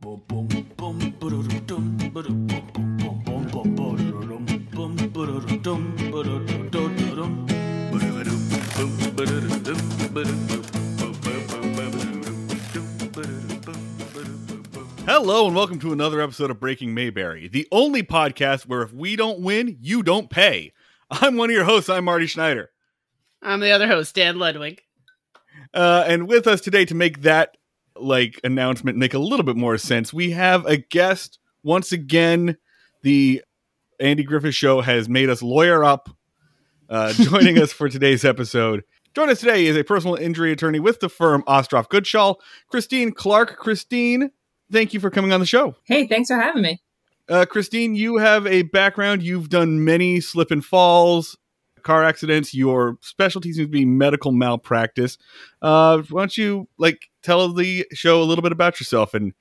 Hello and welcome to another episode of Breaking Mayberry, the only podcast where if we don't win, you don't pay. I'm one of your hosts, I'm Marty Schneider. I'm the other host, Dan Ludwig. And with us today to make that announcement make a little bit more sense, we have a guest. Once again, the Andy Griffith Show has made us lawyer up. Joining us for today's episode. Joining us today is a personal injury attorney with the firm Ostroff Goodshall, Christine Clarke. Christine, thank you for coming on the show. Hey, thanks for having me. Christine, you have a background. You've done many slip and falls, car accidents. Your specialty seems to be medical malpractice. Why don't you tell the show a little bit about yourself and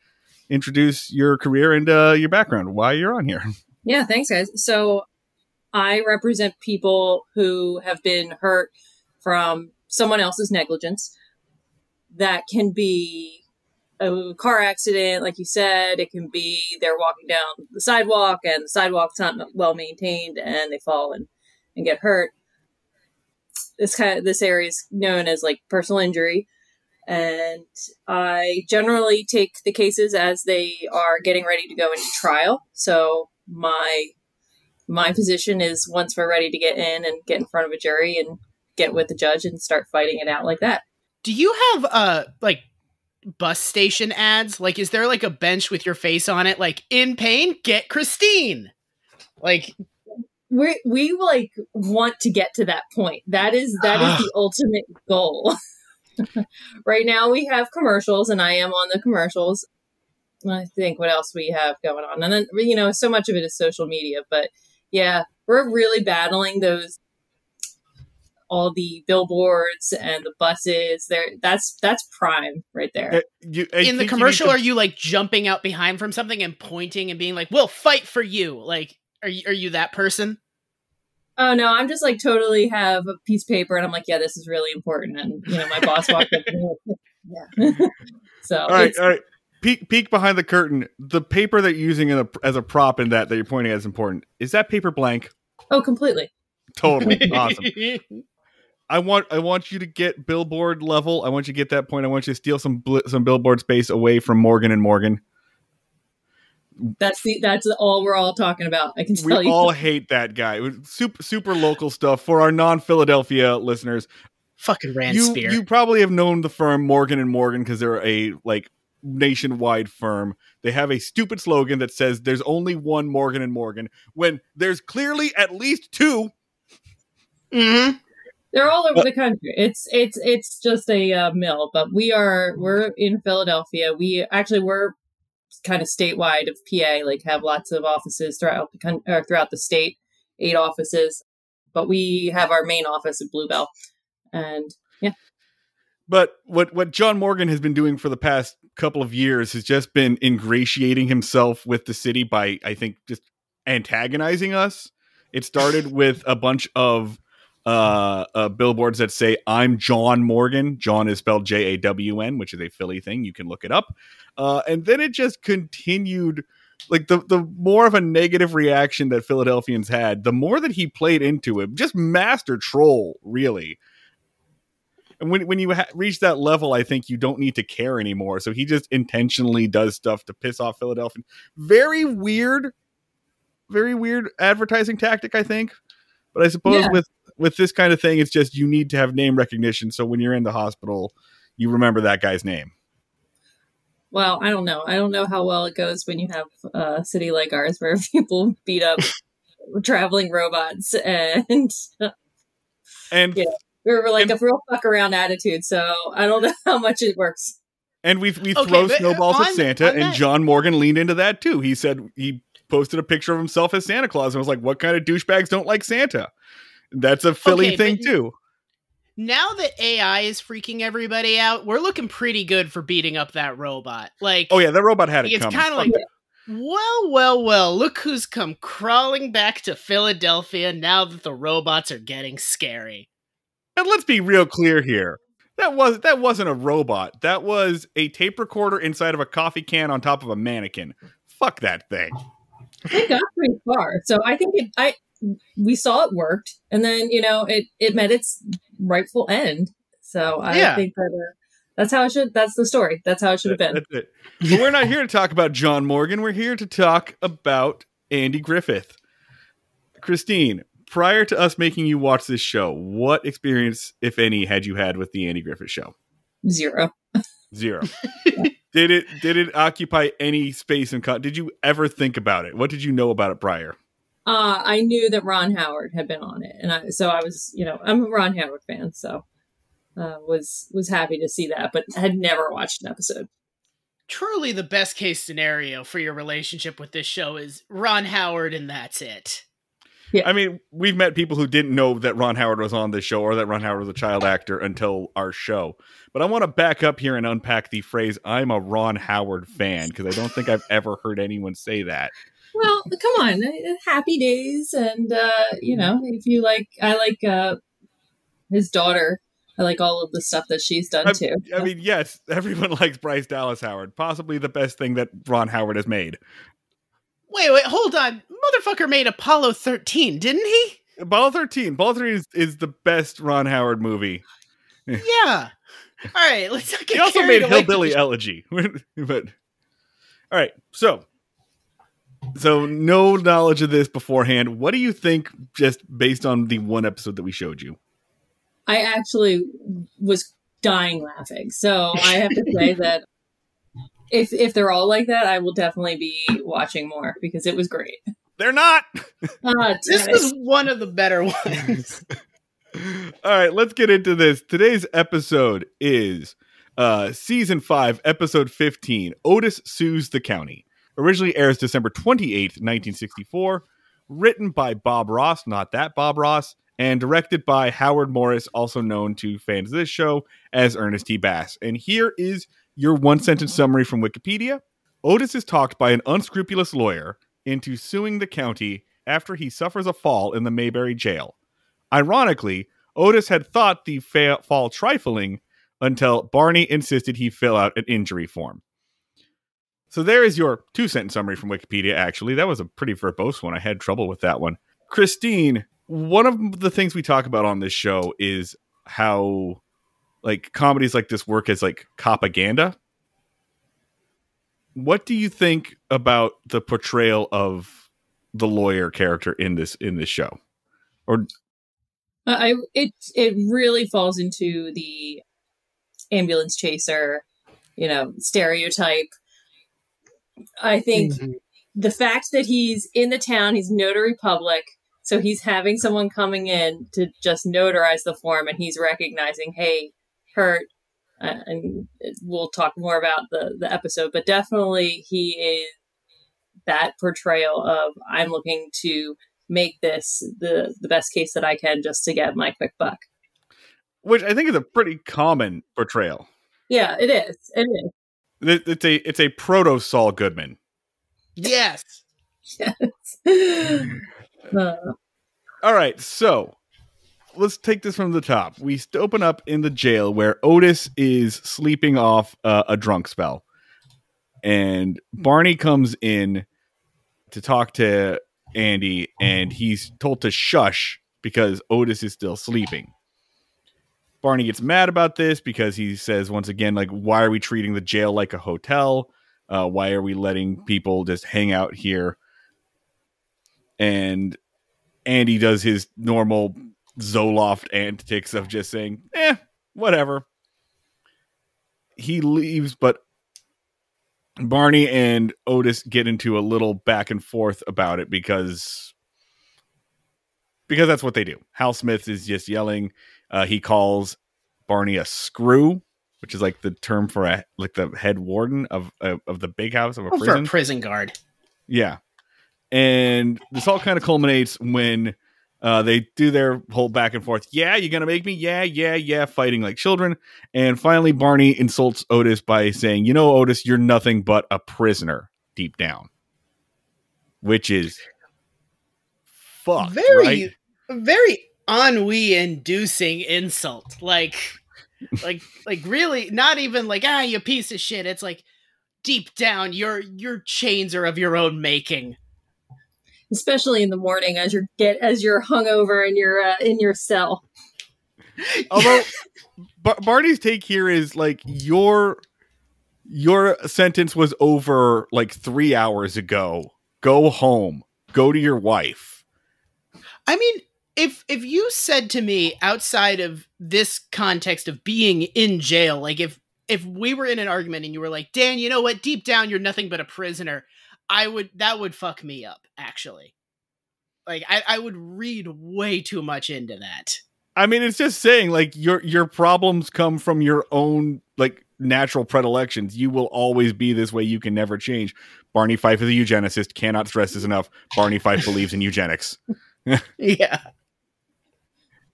introduce your career and your background, why you're on here. Yeah, thanks, guys. So I represent people who have been hurt from someone else's negligence. That can be a car accident, like you said. It can be they're walking down the sidewalk and the sidewalk's not well maintained and they fall and get hurt. This area is known as personal injury. And I generally take the cases as they are getting ready to go into trial. So my position is once we're ready to get in and get in front of a jury and get with the judge and start fighting it out like that. Do you have bus station ads? Is there a bench with your face on it? In pain, get Christine. We want to get to that point. That is the ultimate goal. Right now we have commercials and I am on the commercials. I think what else we have going on. And then, so much of it is social media, but yeah, we're really battling all the billboards and the buses there. That's prime right there. In the commercial, are you jumping out behind from something and pointing and being we'll fight for you? Are you that person? Oh no, I'm just totally have a piece of paper and I'm yeah, this is really important. And my boss walked up and yeah. So all right. Peek behind the curtain. The paper that you're using as a prop in that you're pointing at is important. Is that paper blank? Oh, completely. Totally. Awesome. I want you to get billboard level. I want you to get that point. I want you to steal some billboard space away from Morgan and Morgan. That's all we're all talking about. I can tell you. We all hate that guy. Super local stuff for our non-Philadelphia listeners. Fucking Rand Spear. You probably have known the firm Morgan and Morgan because they're a nationwide firm. They have a stupid slogan that says there's only one Morgan and Morgan when there's clearly at least two. Mm-hmm. They're all over the country. It's just a mill, but we're in Philadelphia. We're kind of statewide of PA, have lots of offices throughout the state, 8 offices, but we have our main office at Bluebell. And yeah. But what John Morgan has been doing for the past couple of years has just been ingratiating himself with the city by, I think, just antagonizing us. It started with a bunch of billboards that say I'm John Morgan. John is spelled Jawn, which is a Philly thing. You can look it up. And then it just continued. The more of a negative reaction that Philadelphians had, the more that he played into it. Just master troll, really. And when you reach that level, I think you don't need to care anymore. So he just intentionally does stuff to piss off Philadelphians. Very weird advertising tactic, I think. But I suppose with this kind of thing, it's just you need to have name recognition. So when you're in the hospital, you remember that guy's name. Well, I don't know. I don't know how well it goes when you have a city like ours where people beat up traveling robots and we're a real fuck around attitude. So I don't know how much it works. And we throw snowballs at Santa, and John Morgan leaned into that too. He said he posted a picture of himself as Santa Claus and was like, "What kind of douchebags don't like Santa?" That's a Philly thing too. Now that AI is freaking everybody out, we're looking pretty good for beating up that robot. Oh yeah, that robot had it coming. It's kind of well, look who's come crawling back to Philadelphia now that the robots are getting scary. And let's be real clear here. That wasn't a robot. That was a tape recorder inside of a coffee can on top of a mannequin. Fuck that thing. It got pretty far. So I think we saw it worked, and then, it met its rightful end. So I think that that's how it should. That's the story. That's how it should have been. That's it. But we're not here to talk about John Morgan. We're here to talk about Andy Griffith. Christine, prior to us making you watch this show, what experience, if any, had you had with the Andy Griffith Show? Zero. Did it occupy any space and did you ever think about it? What did you know about it prior? I knew that Ron Howard had been on it, and I was, I'm a Ron Howard fan, so was happy to see that, but had never watched an episode. Truly, the best case scenario for your relationship with this show is Ron Howard, and that's it. Yeah. I mean, we've met people who didn't know that Ron Howard was on this show or that Ron Howard was a child actor until our show. But I want to back up here and unpack the phrase, I'm a Ron Howard fan, because I don't think I've ever heard anyone say that. Well, come on. Happy Days. And, if you I like his daughter. I like all of the stuff that she's done, too. I mean, yes, everyone likes Bryce Dallas Howard. Possibly the best thing that Ron Howard has made. Wait, hold on. Motherfucker made Apollo 13, didn't he? Apollo 13 is the best Ron Howard movie. Yeah. All right, let's not get He also carried made away. Hillbilly Elegy. But all right, so no knowledge of this beforehand. What do you think, just based on the one episode that we showed you? I actually was dying laughing. So I have to say that if they're all like that, I will definitely be watching more because it was great. They're not. This was one of the better ones. All right, let's get into this. Today's episode is Season 5, Episode 15, Otis Sues the County. Originally airs December 28th, 1964. Written by Bob Ross, not that Bob Ross, and directed by Howard Morris, also known to fans of this show as Ernest T. Bass. And here is your one-sentence summary from Wikipedia. Otis is talked by an unscrupulous lawyer into suing the county after he suffers a fall in the Mayberry jail. Ironically, Otis had thought the fall trifling until Barney insisted he fill out an injury form. So there is your two-sentence summary from Wikipedia, actually. That was a pretty verbose one. I had trouble with that one. Christine, one of the things we talk about on this show is how comedies like this work as propaganda. What do you think about the portrayal of the lawyer character in this show? Or it really falls into the ambulance chaser, stereotype. I think the fact that he's in the town, he's notary public, so he's having someone coming in to just notarize the form, and he's recognizing, hey, hurt, and we'll talk more about the episode, but definitely he is that portrayal of, I'm looking to make this the best case that I can just to get my quick buck. Which I think is a pretty common portrayal. Yeah, it is. It is. It's a proto Saul Goodman. Yes. Yes. All right, so let's take this from the top. We open up in the jail where Otis is sleeping off a drunk spell. And Barney comes in to talk to Andy, and he's told to shush because Otis is still sleeping. Barney gets mad about this because he says, once again, why are we treating the jail like a hotel? Why are we letting people just hang out here? And Andy does his normal Zoloft antics of just saying, whatever. He leaves, but Barney and Otis get into a little back and forth about it because that's what they do. Hal Smith is just yelling. He calls Barney a screw, which is the term for the head warden of the big house of a prison. For a prison guard. Yeah. And this all kind of culminates when they do their whole back and forth. Yeah, you're going to make me? Yeah, fighting like children. And finally, Barney insults Otis by saying, Otis, you're nothing but a prisoner deep down. Which is fucked, right? Very ennui-inducing insult. like really not even like, you piece of shit. It's like deep down, your chains are of your own making. Especially in the morning as you're hungover and you're in your cell. Although Barney's take here is like your sentence was over like 3 hours ago. Go home. Go to your wife. I mean, if you said to me outside of this context of being in jail, like if we were in an argument and you were like, Dan, you know what? Deep down, you're nothing but a prisoner. That would fuck me up, actually. Like I would read way too much into that. I mean, it's just saying like your problems come from your own like natural predilections. You will always be this way. You can never change. Barney Fife is a eugenicist. Cannot stress this enough. Barney Fife believes in eugenics. Yeah.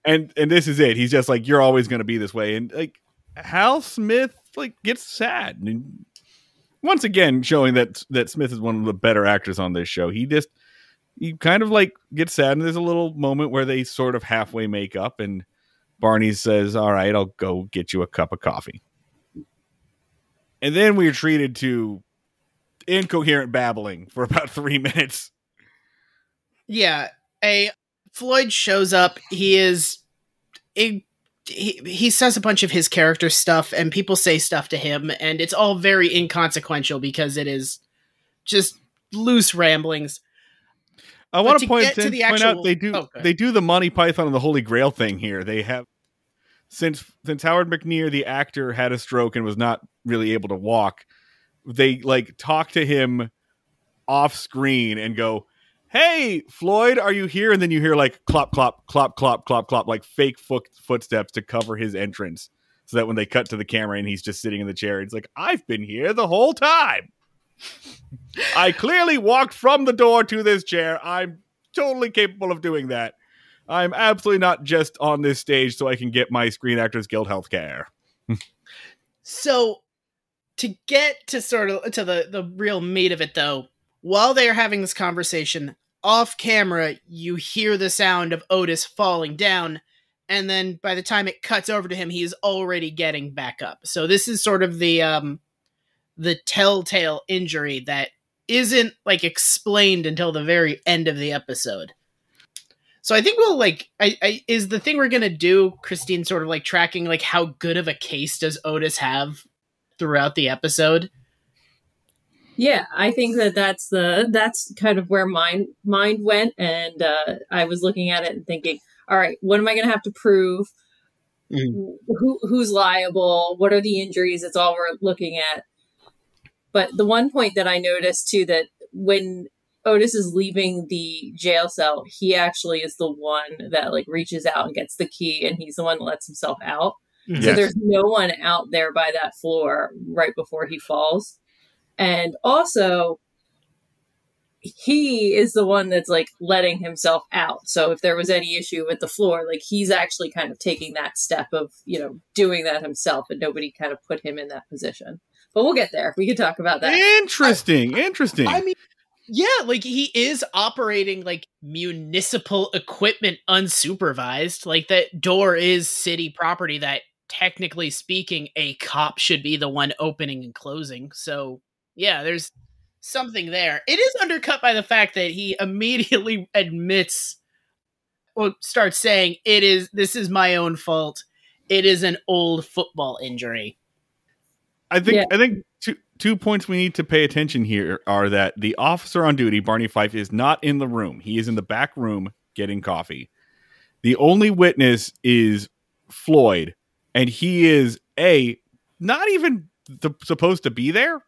And this is it. He's just like, you're always going to be this way. And like Hal Smith like gets sad. And once again, showing that Smith is one of the better actors on this show. He kind of like gets sad. And there's a little moment where they sort of halfway make up. And Barney says, all right, I'll go get you a cup of coffee. And then we're treated to incoherent babbling for about 3 minutes. Yeah. Floyd shows up. He says a bunch of his character stuff and people say stuff to him and it's all very inconsequential because it is just loose ramblings. I want to point out they do the Monty Python and the Holy Grail thing here. They have since Howard McNear, the actor, had a stroke and was not really able to walk. They like talk to him off screen and go, "Hey, Floyd, are you here?" And then you hear like clop, clop, clop, clop, clop, clop, like fake footsteps to cover his entrance. So that when they cut to the camera and he's just sitting in the chair, it's like, I've been here the whole time. I clearly walked from the door to this chair. I'm totally capable of doing that. I'm absolutely not just on this stage so I can get my Screen Actors Guild healthcare. So to get to sort of to the real meat of it, though, while they're having this conversation off camera, you hear the sound of Otis falling down. And then by the time it cuts over to him, he is already getting back up. So this is sort of the telltale injury that isn't like explained until the very end of the episode. So I think we'll like, is the thing we're going to do, Christine, sort of like tracking like how good of a case does Otis have throughout the episode? Yeah, I think that's kind of where my mind went. And I was looking at it and thinking, all right, what am I going to have to prove? Who's liable? What are the injuries? It's all we're looking at. But the one point that I noticed too, that when Otis is leaving the jail cell, he actually is the one that like reaches out and gets the key, and he's the one that lets himself out. Yes. So there's no one out there by that floor right before he falls. And also, he is the one that's like letting himself out. So if there was any issue with the floor, like he's actually kind of taking that step of, doing that himself, and nobody kind of put him in that position. But we'll get there. We can talk about that. Interesting. I mean, yeah, like he is operating like municipal equipment unsupervised. Like that door is city property that, technically speaking, a cop should be the one opening and closing. So yeah, there's something there. It is undercut by the fact that he immediately starts saying this is my own fault. It is an old football injury. I think two points we need to pay attention here are that the officer on duty, Barney Fife, is not in the room. He is in the back room getting coffee. The only witness is Floyd, and he is not even supposed to be there.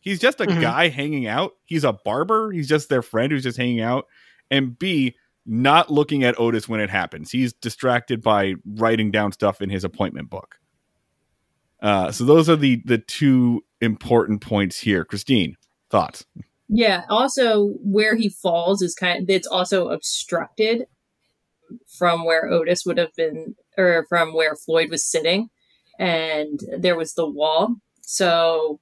He's just a guy hanging out. He's a barber. He's just their friend who's just hanging out. And B, not looking at Otis when it happens. He's distracted by writing down stuff in his appointment book. So those are the two important points here. Christine, thoughts? Yeah. Also, where he falls is it's also obstructed from where Otis would have been, or from where Floyd was sitting, and there was the wall. So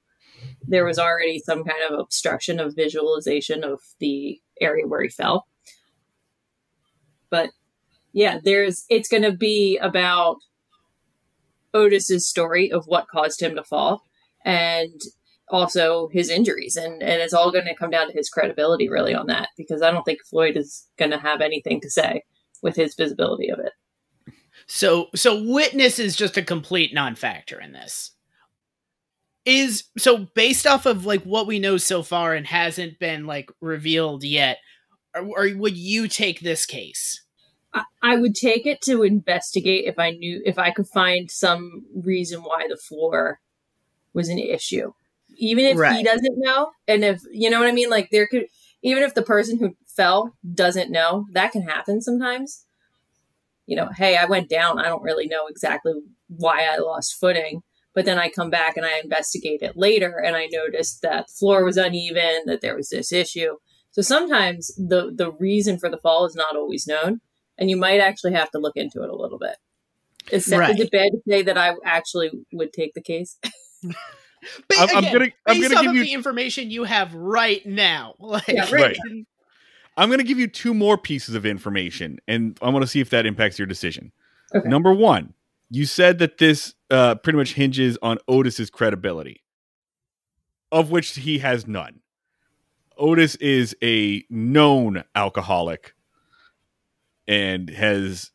there was already some kind of obstruction of visualization of the area where he fell. But yeah, it's going to be about Otis's story of what caused him to fall and also his injuries. And it's all going to come down to his credibility really on that, because I don't think Floyd is going to have anything to say with his visibility of it. So witness is just a complete non-factor in this. So based off of like what we know so far and hasn't been like revealed yet, or would you take this case? I would take it to investigate if I could find some reason why the floor was an issue, even if he doesn't know. And if, you know what I mean? Like even if the person who fell doesn't know, that can happen sometimes. You know, hey, I went down. I don't really know exactly why I lost footing. But then I come back and I investigate it later and I noticed that the floor was uneven, that there was this issue. So sometimes the reason for the fall is not always known, and you might actually have to look into it a little bit. Is it bad to say that I actually would take the case? But again, based off of the information you have right now. Right. I'm going to give you two more pieces of information, and I want to see if that impacts your decision. Okay. Number one, you said that this pretty much hinges on Otis's credibility, of which he has none. Otis is a known alcoholic and has,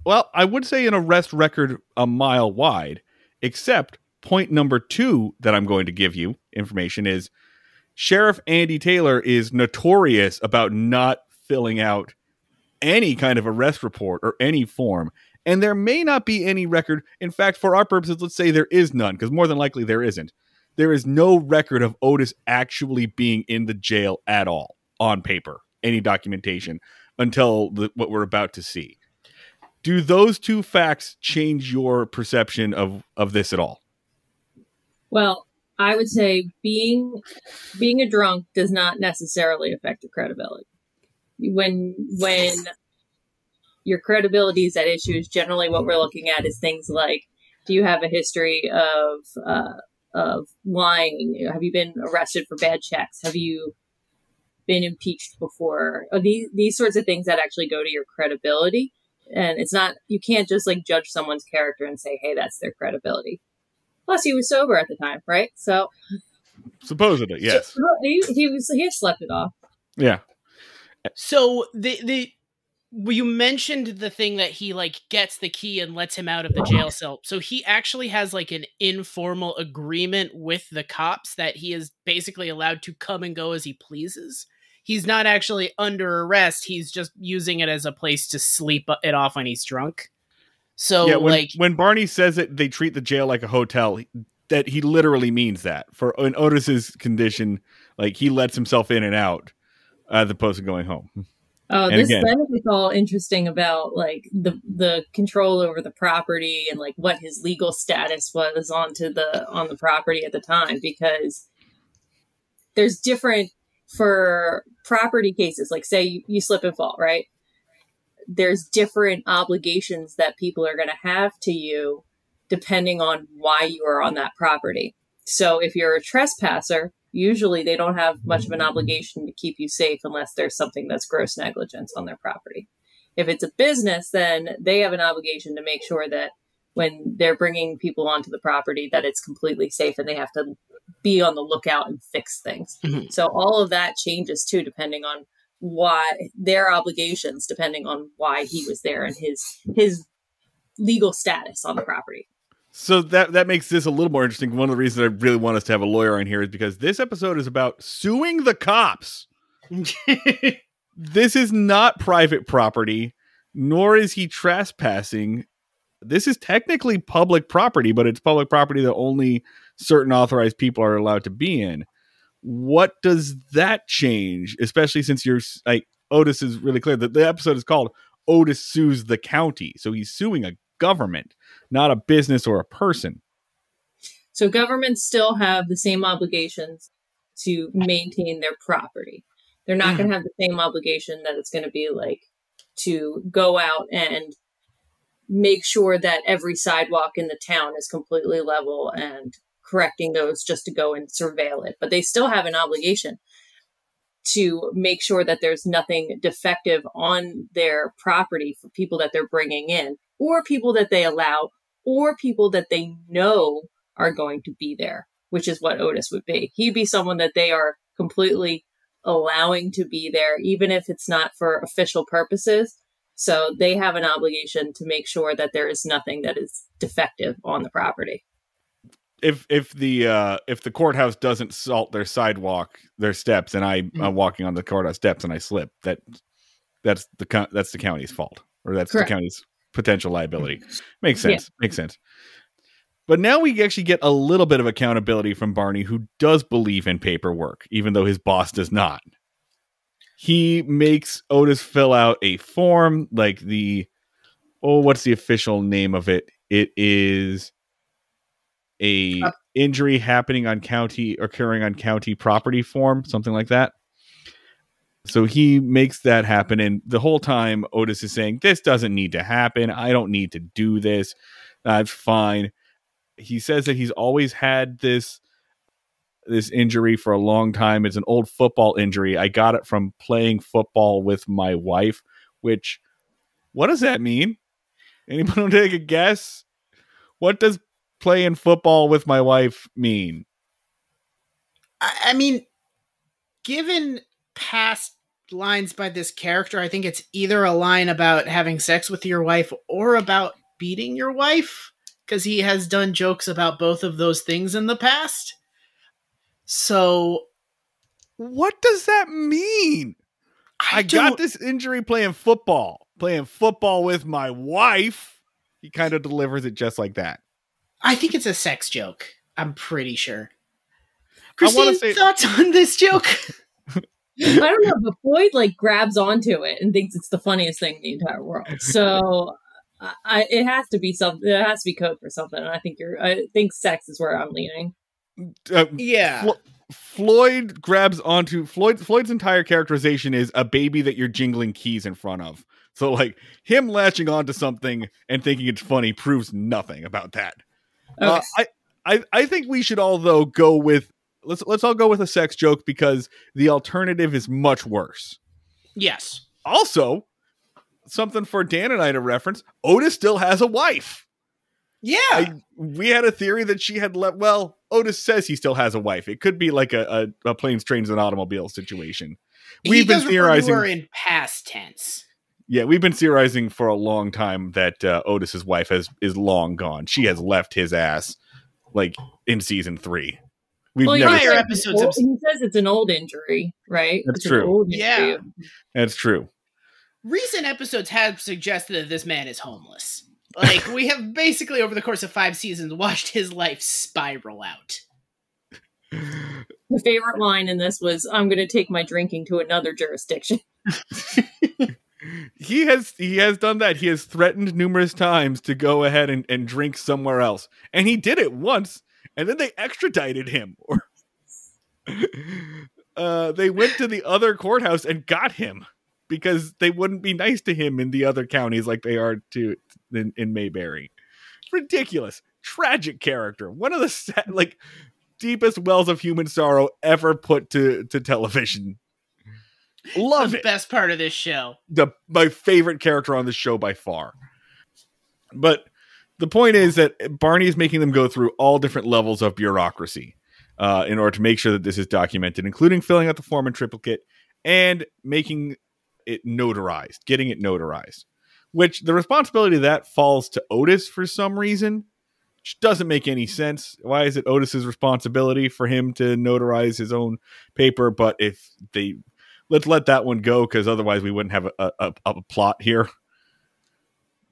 well, I would say an arrest record a mile wide, except point number two that I'm going to give you information is Sheriff Andy Taylor is notorious about not filling out any kind of arrest report or any form. And there may not be any record. In fact, for our purposes, let's say there is none, because more than likely there isn't. There is no record of Otis actually being in the jail at all on paper, any documentation, until what we're about to see. Do those two facts change your perception of this at all? Well, I would say being a drunk does not necessarily affect your credibility. When your credibility is at issue, is generally what we're looking at is things like, do you have a history of lying? Have you been arrested for bad checks? Have you been impeached before? These sorts of things that actually go to your credibility. And it's not, you can't just like judge someone's character and say, hey, that's their credibility. Plus, he was sober at the time, right? So, supposedly, yes. He had slept it off. Yeah. So you mentioned the thing that he like gets the key and lets him out of the jail cell. So he actually has like an informal agreement with the cops that he is basically allowed to come and go as he pleases. He's not actually under arrest. He's just using it as a place to sleep it off when he's drunk. So yeah, when Barney says that they treat the jail like a hotel, that he literally means that. For in Otis's condition, like he lets himself in and out as opposed to going home. Oh, this is all interesting about like the control over the property and like what his legal status was on the property at the time, because there's different for property cases. Like say you slip and fall, right? There's different obligations that people are going to have to you depending on why you are on that property. So if you're a trespasser, usually they don't have much of an obligation to keep you safe unless there's something that's gross negligence on their property. If it's a business, then they have an obligation to make sure that when they're bringing people onto the property, that it's completely safe, and they have to be on the lookout and fix things. Mm-hmm. So all of that changes too, depending on why their obligations, depending on why he was there and his legal status on the property. So that makes this a little more interesting. One of the reasons I really want us to have a lawyer on here is because this episode is about suing the cops. This is not private property, nor is he trespassing. This is technically public property, but it's public property that only certain authorized people are allowed to be in. What does that change? Especially since you're like, Otis is really clear that the episode is called Otis Sues the County. So he's suing a government, not a business or a person. So governments still have the same obligations to maintain their property. They're not going to have the same obligation that it's going to be like to go out and make sure that every sidewalk in the town is completely level and correcting those just to go and surveil it. But they still have an obligation to make sure that there's nothing defective on their property for people that they're bringing in, or people that they allow, or people that they know are going to be there, which is what Otis would be. He'd be someone that they are completely allowing to be there, even if it's not for official purposes. So they have an obligation to make sure that there is nothing that is defective on the property. If the courthouse doesn't salt their sidewalk, their steps, and I'm walking on the courthouse steps and I slip, that's the county's fault, or that's Correct. The county's potential liability. Makes sense. Yeah. Makes sense. But now we actually get a little bit of accountability from Barney, who does believe in paperwork, even though his boss does not. He makes Otis fill out a form, like what's the official name of it? It is a injury occurring on county property form, something like that. So he makes that happen, and the whole time Otis is saying, this doesn't need to happen. I don't need to do this. That's fine. He says that he's always had this injury for a long time. It's an old football injury. I got it from playing football with my wife, which, what does that mean? Anyone want to take a guess? What does playing football with my wife mean? I mean, given past lines by this character, I think it's either a line about having sex with your wife or about beating your wife, because he has done jokes about both of those things in the past. So what does that mean? I got this injury playing football with my wife. He kind of delivers it just like that. I think it's a sex joke. I'm pretty sure. Christine, thoughts on this joke? I don't know, but Floyd grabs onto it and thinks it's the funniest thing in the entire world. So it has to be something. It has to be code for something. And I think sex is where I'm leaning. Yeah. Floyd grabs onto Floyd's entire characterization is a baby that you're jingling keys in front of. So him latching onto something and thinking it's funny proves nothing about that. Okay. I think we should all though go with let's all go with a sex joke, because the alternative is much worse. Yes. Also, something for Dan and I to reference, Otis still has a wife. Yeah. We had a theory that she had left. Well, Otis says he still has a wife. It could be like a planes, trains, and automobile situation. We've been theorizing her in past tense. Yeah, we've been theorizing for a long time that Otis's wife is long gone. She has left his ass in season 3. He says it's an old injury, right? That's true. Yeah. That's true. Recent episodes have suggested that this man is homeless. We have basically, over the course of 5 seasons, watched his life spiral out. The favorite line in this was, I'm going to take my drinking to another jurisdiction. He has done that. He has threatened numerous times to go ahead and drink somewhere else. And he did it once, and then they extradited him. They went to the other courthouse and got him, because they wouldn't be nice to him in the other counties like they are in Mayberry. Ridiculous. Tragic character. One of the deepest wells of human sorrow ever put to television. Love it. The best part of this show. My favorite character on the show by far. But the point is that Barney is making them go through all different levels of bureaucracy in order to make sure that this is documented, including filling out the form in triplicate and making it notarized, getting it notarized. Which the responsibility of that falls to Otis for some reason, which doesn't make any sense. Why is it Otis's responsibility for him to notarize his own paper? But let's let that one go, because otherwise we wouldn't have a plot here.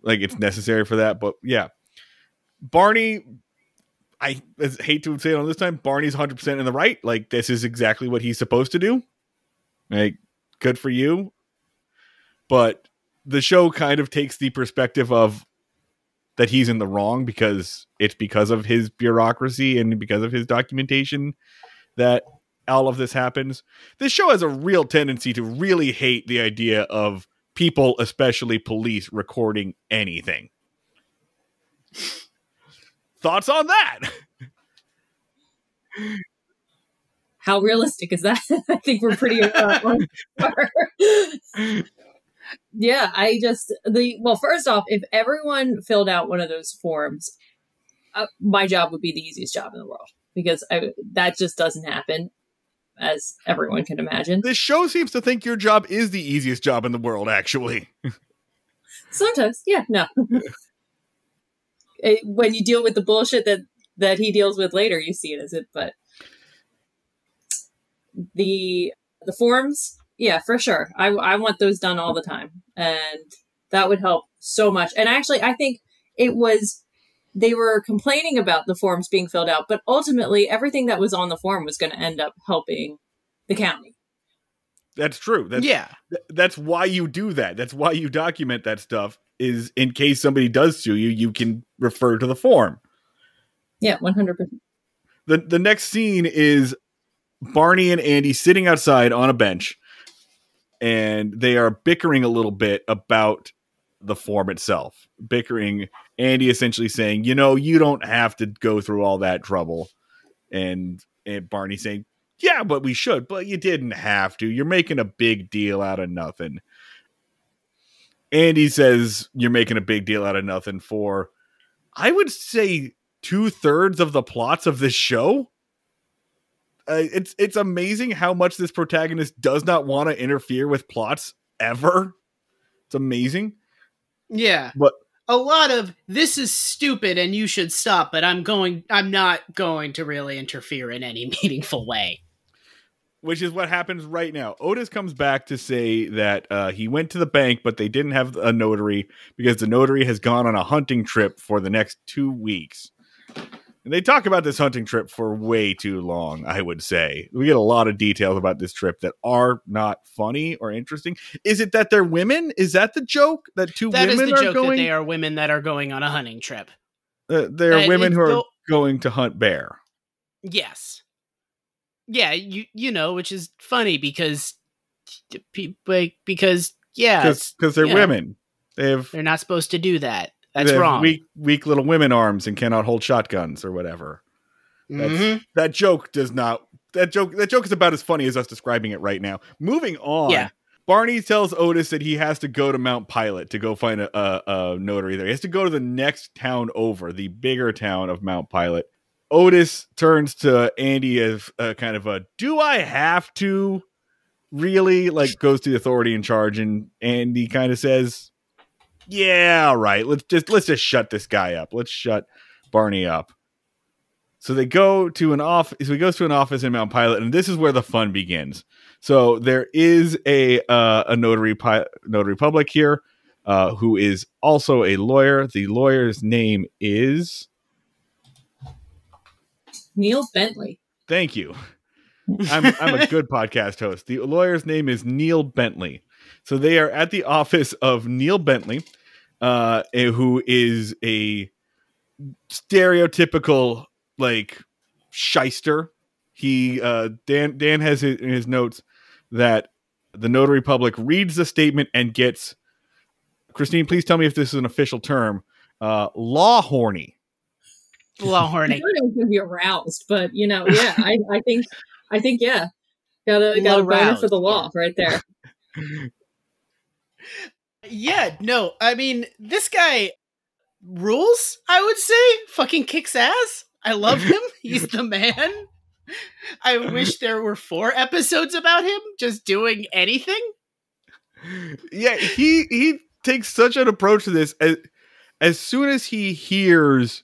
It's necessary for that. But yeah, Barney, I hate to say it on this time, Barney's 100% in the right. This is exactly what he's supposed to do. Good for you. But the show kind of takes the perspective of that he's in the wrong, because it's because of his bureaucracy and because of his documentation that all of this happens. This show has a real tendency to really hate the idea of people, especially police, recording anything. Thoughts on that? How realistic is that? I think we're pretty on par. Yeah, well, first off, if everyone filled out one of those forms, my job would be the easiest job in the world, because that just doesn't happen, as everyone can imagine. This show seems to think your job is the easiest job in the world, actually. Sometimes, yeah, no. When you deal with the bullshit that he deals with later, you see it as it, but the forms, yeah, for sure. I want those done all the time, and that would help so much. And actually, I think they were complaining about the forms being filled out, but ultimately everything that was on the form was going to end up helping the county. That's true. That's why you do that. That's why you document that stuff, is in case somebody does sue you, you can refer to the form. Yeah, 100%. The next scene is Barney and Andy sitting outside on a bench, and they are bickering a little bit about the form itself. Bickering, Andy essentially saying, you don't have to go through all that trouble. And Barney saying, yeah, but we should, but you didn't have to. You're making a big deal out of nothing. Andy says you're making a big deal out of nothing for, I would say, 2/3 of the plots of this show. It's amazing how much this protagonist does not want to interfere with plots ever. It's amazing. Yeah. But a lot of this is stupid and you should stop, but I'm not going to really interfere in any meaningful way. Which is what happens right now. Otis comes back to say that he went to the bank, but they didn't have a notary because the notary has gone on a hunting trip for the next 2 weeks. And they talk about this hunting trip for way too long, I would say. We get a lot of details about this trip that are not funny or interesting. Is it that they're women? Is that the joke? That women are going? That is the joke, that they are women that are going on a hunting trip. They're women who are going to hunt bear. Yes. Yeah, you know, which is funny because yeah, because they're women. They're not supposed to do that. That's wrong. Weak little women arms and cannot hold shotguns or whatever. That joke does not. That joke is about as funny as us describing it right now. Moving on. Yeah. Barney tells Otis that he has to go to Mount Pilot to go find a notary there. He has to go to the next town over, the bigger town of Mount Pilot. Otis turns to Andy as kind of a, do I have to really? Like, goes to the authority in charge, and Andy kind of says, yeah, all right. Let's just shut this guy up. Let's shut Barney up. So they go to an office. So he goes to an office in Mount Pilot, and this is where the fun begins. So there is a notary public here who is also a lawyer. The lawyer's name is Neil Bentley. Thank you. I'm a good podcast host. The lawyer's name is Neil Bentley. So they are at the office of Neil Bentley, who is a stereotypical like shyster. He Dan has in his notes that the notary public reads the statement and gets, Christine, please tell me if this is an official term, law horny. Law horny. I thought it was going to be aroused, but yeah, I think yeah, got a boner for the law right there. Yeah, no, I mean, this guy rules, I would say. Fucking kicks ass. I love him. He's the man. I wish there were 4 episodes about him just doing anything. Yeah, he takes such an approach to this. As soon as he hears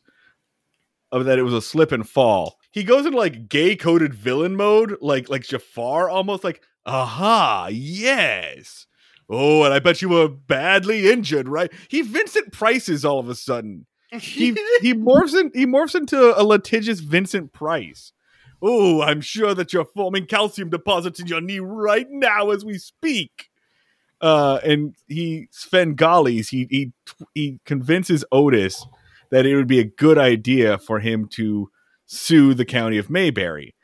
of that it was a slip and fall, he goes into like gay-coded villain mode, like Jafar, almost like, aha, yes. Oh, and I bet you were badly injured, right? He Vincent Prices all of a sudden. He morphs into a litigious Vincent Price. Oh, I'm sure that you're forming calcium deposits in your knee right now as we speak. And he Svengali's. He convinces Otis that it would be a good idea for him to sue the county of Mayberry.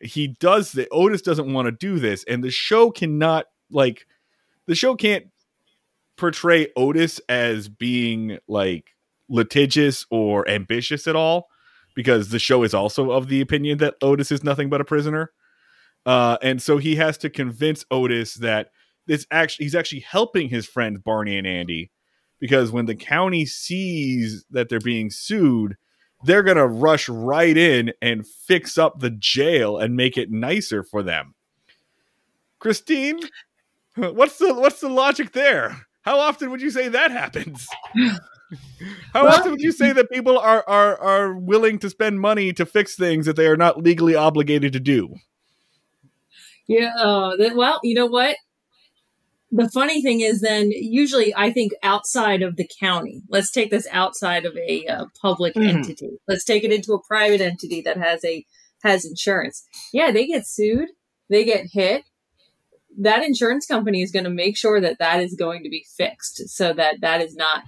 He does that. Otis doesn't want to do this, and the show cannot the show can't portray Otis as being like litigious or ambitious at all, because the show is also of the opinion that Otis is nothing but a prisoner. And so he has to convince Otis that he's actually helping his friends Barney and Andy, because when the county sees that they're being sued, they're gonna rush right in and fix up the jail and make it nicer for them. Christine, what's the logic there? How often would you say that happens? How often would you say that people are willing to spend money to fix things that they are not legally obligated to do? Yeah. Well, you know what? The funny thing is, then usually I think outside of the county. Let's take this outside of a public entity. Let's take it into a private entity that has insurance. Yeah, they get sued. They get hit. That insurance company is going to make sure that is going to be fixed, so that is not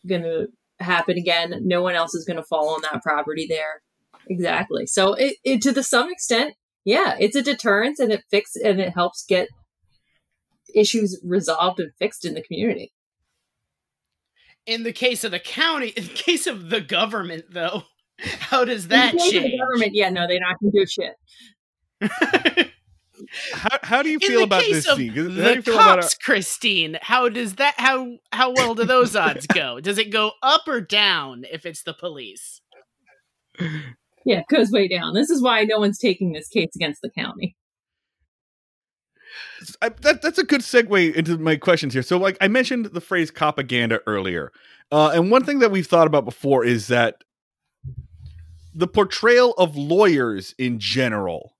going to happen again. No one else is going to fall on that property there. Exactly. So it to some extent, yeah, it's a deterrence, and it helps get issues resolved and fixed in the community. In the case of the county, in the case of the government, though, how does that change? The government, yeah, no, they're not going to do shit. How do you feel about this scene? The cops, Christine, how well do those odds go? Does it go up or down if it's the police? Yeah, it goes way down. This is why no one's taking this case against the county. That's a good segue into my questions here. So, like, I mentioned the phrase propaganda earlier. And one thing that we've thought about before is that the portrayal of lawyers in general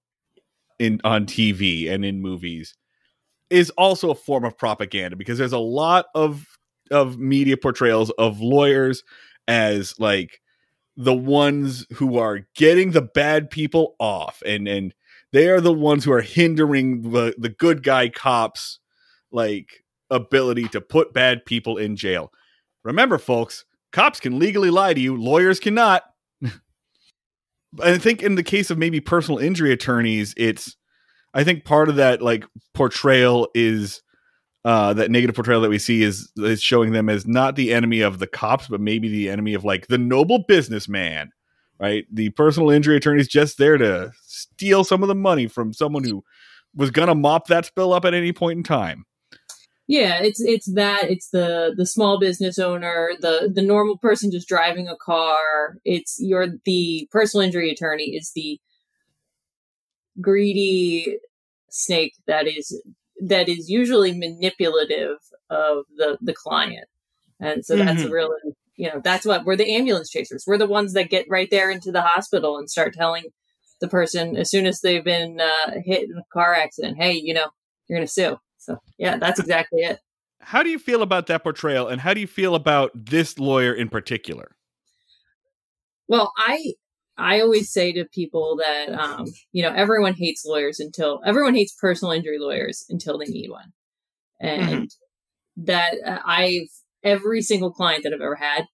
on TV and in movies is also a form of propaganda, because there's a lot of media portrayals of lawyers as like the ones who are getting the bad people off, and they are the ones who are hindering the good guy cops' like ability to put bad people in jail. Remember, folks, cops can legally lie to you, lawyers cannot. I think in the case of maybe personal injury attorneys, I think part of that like portrayal is that negative portrayal that we see is showing them as not the enemy of the cops, but maybe the enemy of like the noble businessman, right? The personal injury attorney is just there to steal some of the money from someone who was going to mop that spill up at any point in time. Yeah, it's the small business owner, the normal person just driving a car. The personal injury attorney is the greedy snake that is usually manipulative of the client. And so that's really, that's what we're the ambulance chasers. We're the ones that get right there into the hospital and start telling the person as soon as they've been hit in a car accident, hey, you're going to sue. So, yeah, that's exactly it. How do you feel about that portrayal, and how do you feel about this lawyer in particular? Well, I always say to people that, everyone hates everyone hates personal injury lawyers until they need one. And that every single client that I've ever had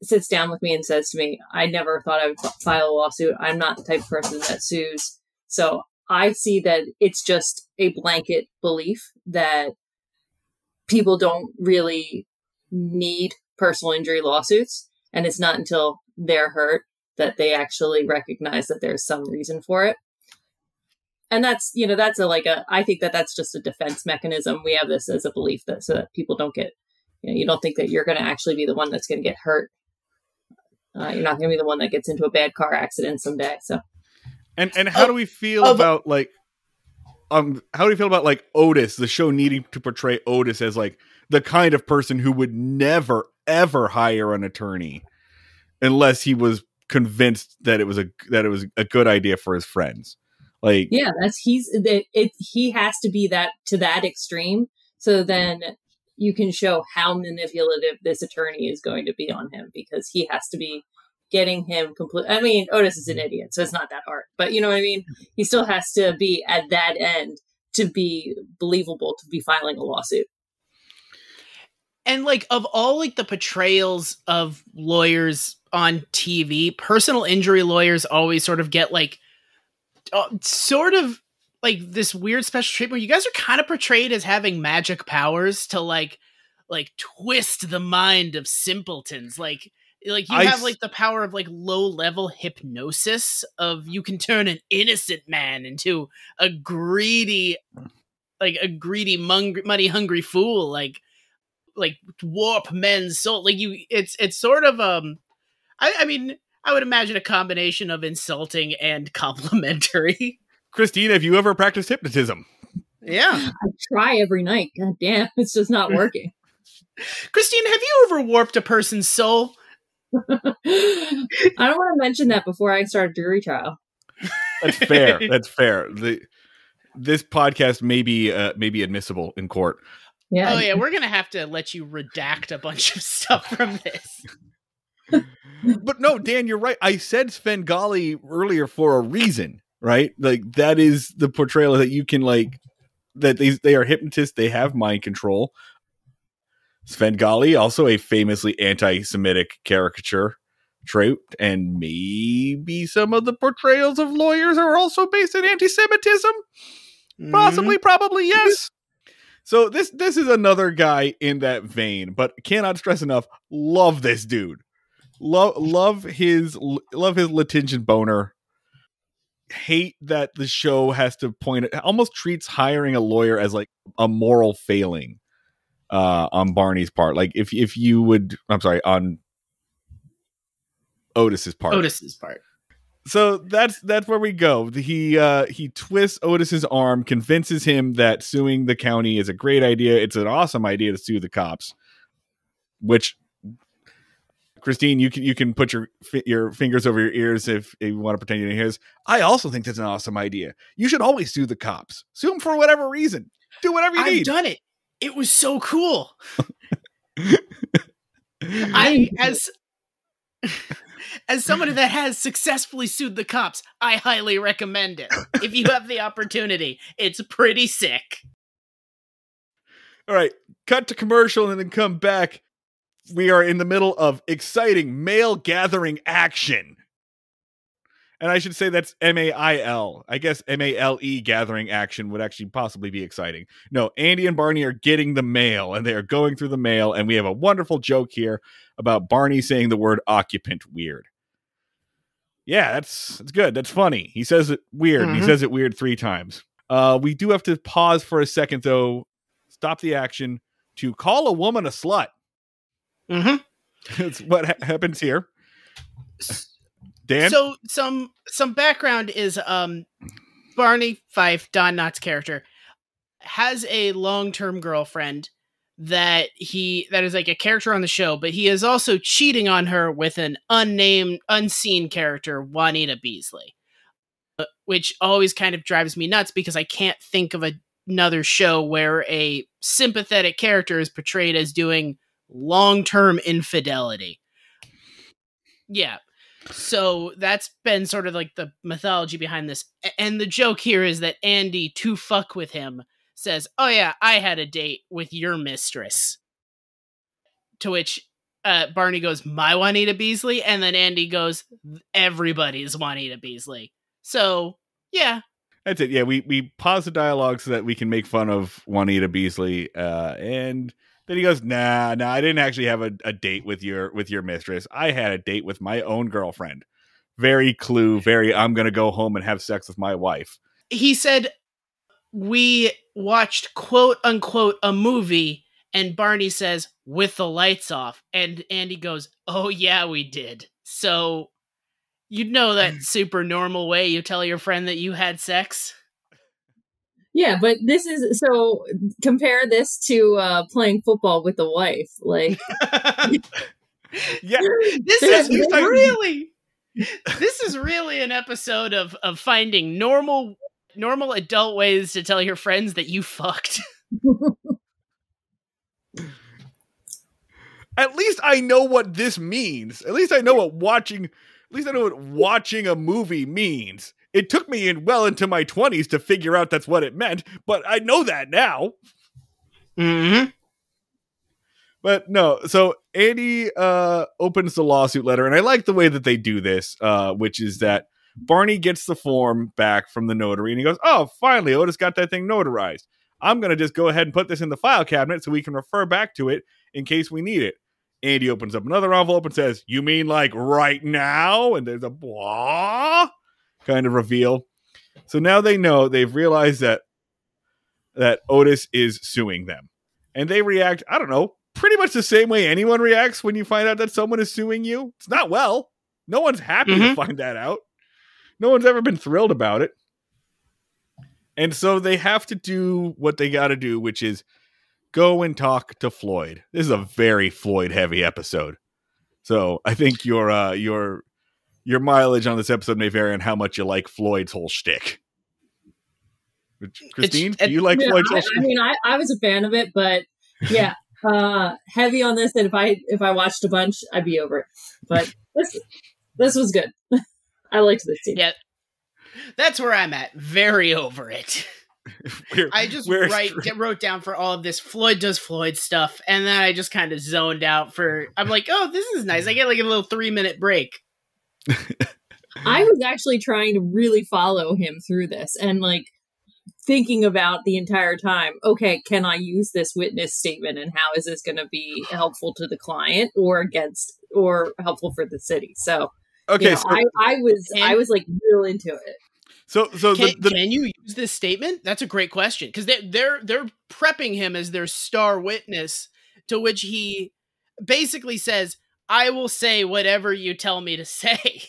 sits down with me and says to me, I never thought I would file a lawsuit. I'm not the type of person that sues. So I see that it's just a blanket belief that people don't really need personal injury lawsuits. And it's not until they're hurt that they actually recognize that there's some reason for it. And that's, I think that's just a defense mechanism. We have this as a belief so that people don't get, you don't think that you're going to actually be the one that's going to get hurt. You're not going to be the one that gets into a bad car accident someday. So. And how do we feel about Otis, the show needing to portray Otis as like the kind of person who would never, ever hire an attorney unless he was convinced that it was a good idea for his friends. Like, yeah, he has to be that to that extreme. So then you can show how manipulative this attorney is going to be on him, because he has to be getting him complete. I mean, Otis is an idiot, so it's not that hard, but you know what I mean? He still has to be at that end to be believable, to be filing a lawsuit. And like, of all like the portrayals of lawyers on TV, personal injury lawyers always sort of get like sort of like this weird special treatment. You guys are kind of portrayed as having magic powers to like twist the mind of simpletons. Like you have like the power of like low level hypnosis of you can turn an innocent man into a greedy like a greedy, money hungry fool, like warp men's soul. Like it's sort of I mean, I would imagine a combination of insulting and complimentary. Christine, have you ever practiced hypnotism? Yeah. I try every night. God damn, it's just not working. Christine, have you ever warped a person's soul? I don't want to mention that before I start a jury trial. That's fair. That's fair. This podcast may be admissible in court. Yeah. Oh yeah, we're gonna have to let you redact a bunch of stuff from this. But no, Dan, you're right. I said Svengali earlier for a reason, right? Like that is the portrayal that you can that they are hypnotists. They have mind control. Svengali, also a famously anti-Semitic caricature trope, and maybe some of the portrayals of lawyers are also based in anti-Semitism. Possibly, probably, yes. So this is another guy in that vein, but cannot stress enough. Love this dude. Love his litigious boner. Hate that the show has to almost treats hiring a lawyer as like a moral failing on Barney's part. Like if you would, I'm sorry, on Otis's part. So that's where we go. He twists Otis's arm, convinces him that suing the county is a great idea. It's an awesome idea to sue the cops. Which, Christine, you can put your fingers over your ears if you want to pretend you didn't hear this. I also think that's an awesome idea. You should always sue the cops. Sue them for whatever reason. Do whatever you need. I've done it. It was so cool. As someone that has successfully sued the cops, I highly recommend it. If you have the opportunity, it's pretty sick. All right, cut to commercial and then come back. We are in the middle of exciting male gathering action. And I should say that's MAIL. I guess MALE gathering action would actually possibly be exciting. No, Andy and Barney are getting the mail, and they are going through the mail, and we have a wonderful joke here about Barney saying the word occupant weird. Yeah, that's good. That's funny. He says it weird. Mm-hmm. He says it weird 3 times. We do have to pause for a second, though. Stop the action to call a woman a slut. Mm-hmm. That's what happens here. Dan? So some background is Barney Fife, Don Knotts' character, has a long-term girlfriend that is like a character on the show, but he is also cheating on her with an unseen character, Juanita Beasley, which always kind of drives me nuts because I can't think of another show where a sympathetic character is portrayed as doing long-term infidelity. Yeah. So that's been sort of like the mythology behind this. And the joke here is that Andy, to fuck with him, says, "Oh yeah, I had a date with your mistress." To which Barney goes, "My Juanita Beasley?" And then Andy goes, "Everybody's Juanita Beasley." So, yeah. That's it. Yeah, we pause the dialogue so that we can make fun of Juanita Beasley. And then he goes, nah, I didn't actually have a date with your mistress. I had a date with my own girlfriend. Very I'm going to go home and have sex with my wife. He said, "We watched quote unquote a movie," and Barney says, "with the lights off." And Andy goes, "Oh yeah, we did." So you'd know that super normal way you tell your friend that you had sex. Yeah, but this is so compare this to playing football with the wife. Like, yeah, this is really an episode of finding normal adult ways to tell your friends that you fucked. At least I know what this means. At least I know what watching a movie means. It took me well into my 20s to figure out that's what it meant, but I know that now. Mm-hmm. But no, so Andy opens the lawsuit letter, and I like the way that they do this, which is that Barney gets the form back from the notary, and he goes, "Oh, finally, Otis got that thing notarized. I'm going to just go ahead and put this in the file cabinet so we can refer back to it in case we need it." Andy opens up another envelope and says, "You mean like right now?" And there's a blah kind of reveal. So now they know, they've realized that that Otis is suing them. And they react, I don't know, pretty much the same way anyone reacts when you find out that someone is suing you. It's not well. No one's happy to find that out. No one's ever been thrilled about it. And so they have to do what they got to do, which is go and talk to Floyd. This is a very Floyd-heavy episode. So I think your mileage on this episode may vary on how much you like Floyd's whole shtick. Christine, do you like Floyd's whole shtick? I mean, I was a fan of it, but yeah, heavy on this. That if I watched a bunch, I'd be over it. But this was good. I liked this scene. Yeah, that's where I'm at. Very over it. I just wrote down for all of this. Floyd does Floyd stuff, and then I just kind of zoned out for. I'm like, oh, this is nice. I get like a little 3-minute break. I was actually trying to really follow him through this, and like thinking about the entire time. Okay, can I use this witness statement, and how is this going to be helpful to the client, or helpful for the city? So, okay, I was like real into it. So can you use this statement? That's a great question, because they're prepping him as their star witness, to which he basically says, "I will say whatever you tell me to say."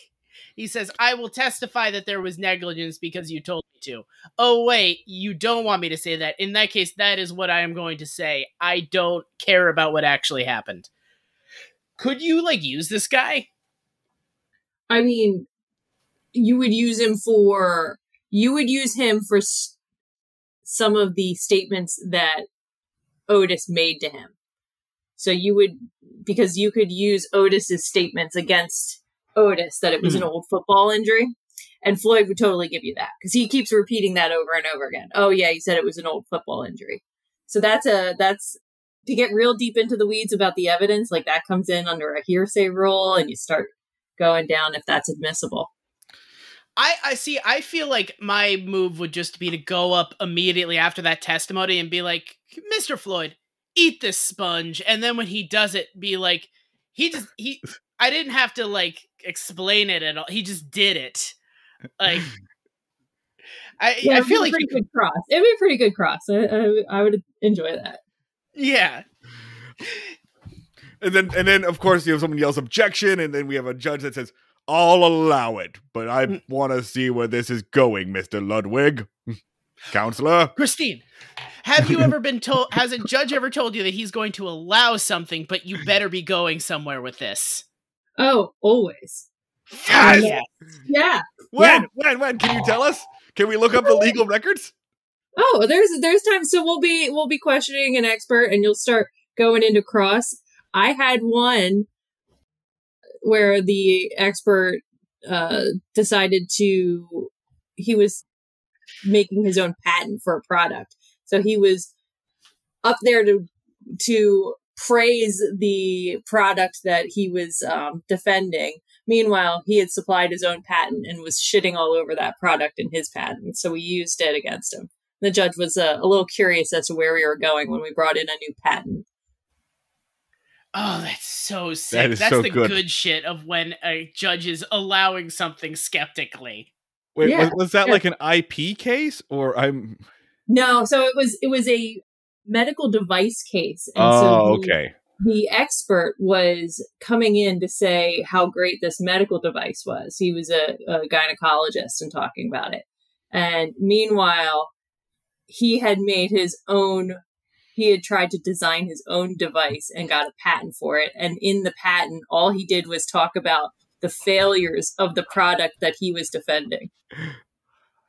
He says, "I will testify that there was negligence because you told me to." Oh wait, you don't want me to say that? In that case, that is what I am going to say. I don't care about what actually happened. Could you use this guy? I mean, you would use him for some of the statements that Otis made to him. So because you could use Otis's statements against Otis that it was an old football injury, and Floyd would totally give you that, because he keeps repeating that over and over again. Oh yeah, he said it was an old football injury. So that's to get real deep into the weeds about the evidence, like that comes in under a hearsay rule, and you start going down if that's admissible. I see. I feel like my move would just be to go up immediately after that testimony and be like, "Mr. Floyd, eat this sponge." And then when he does it, be like, I didn't have to explain it at all. He just did it. I feel like pretty good cross. It'd be a pretty good cross. I would enjoy that. Yeah. And then of course you have someone yells objection, and then we have a judge that says, "I'll allow it, but I want to see where this is going, Mr. Ludwig." Counselor Christine, have you ever been told? Has a judge ever told you that he's going to allow something, but you better be going somewhere with this? Oh, always. Yes. Yeah. When? Can you tell us? Can we look up the legal records? Oh, there's times. So we'll be questioning an expert, and you'll start going into cross. I had one where the expert decided he was making his own patent for a product. So he was up there to praise the product that he was defending. Meanwhile, he had supplied his own patent and was shitting all over that product in his patent. So we used it against him. The judge was a little curious as to where we were going when we brought in a new patent. Oh, that's so sick. That's the good shit of when a judge is allowing something skeptically. Wait, yeah. was that like an IP case, or I'm? No, so it was a medical device case. And okay. The expert was coming in to say how great this medical device was. He was a gynecologist and talking about it. And meanwhile, he had tried to design his own device and got a patent for it. And in the patent, all he did was talk about the failures of the product that he was defending.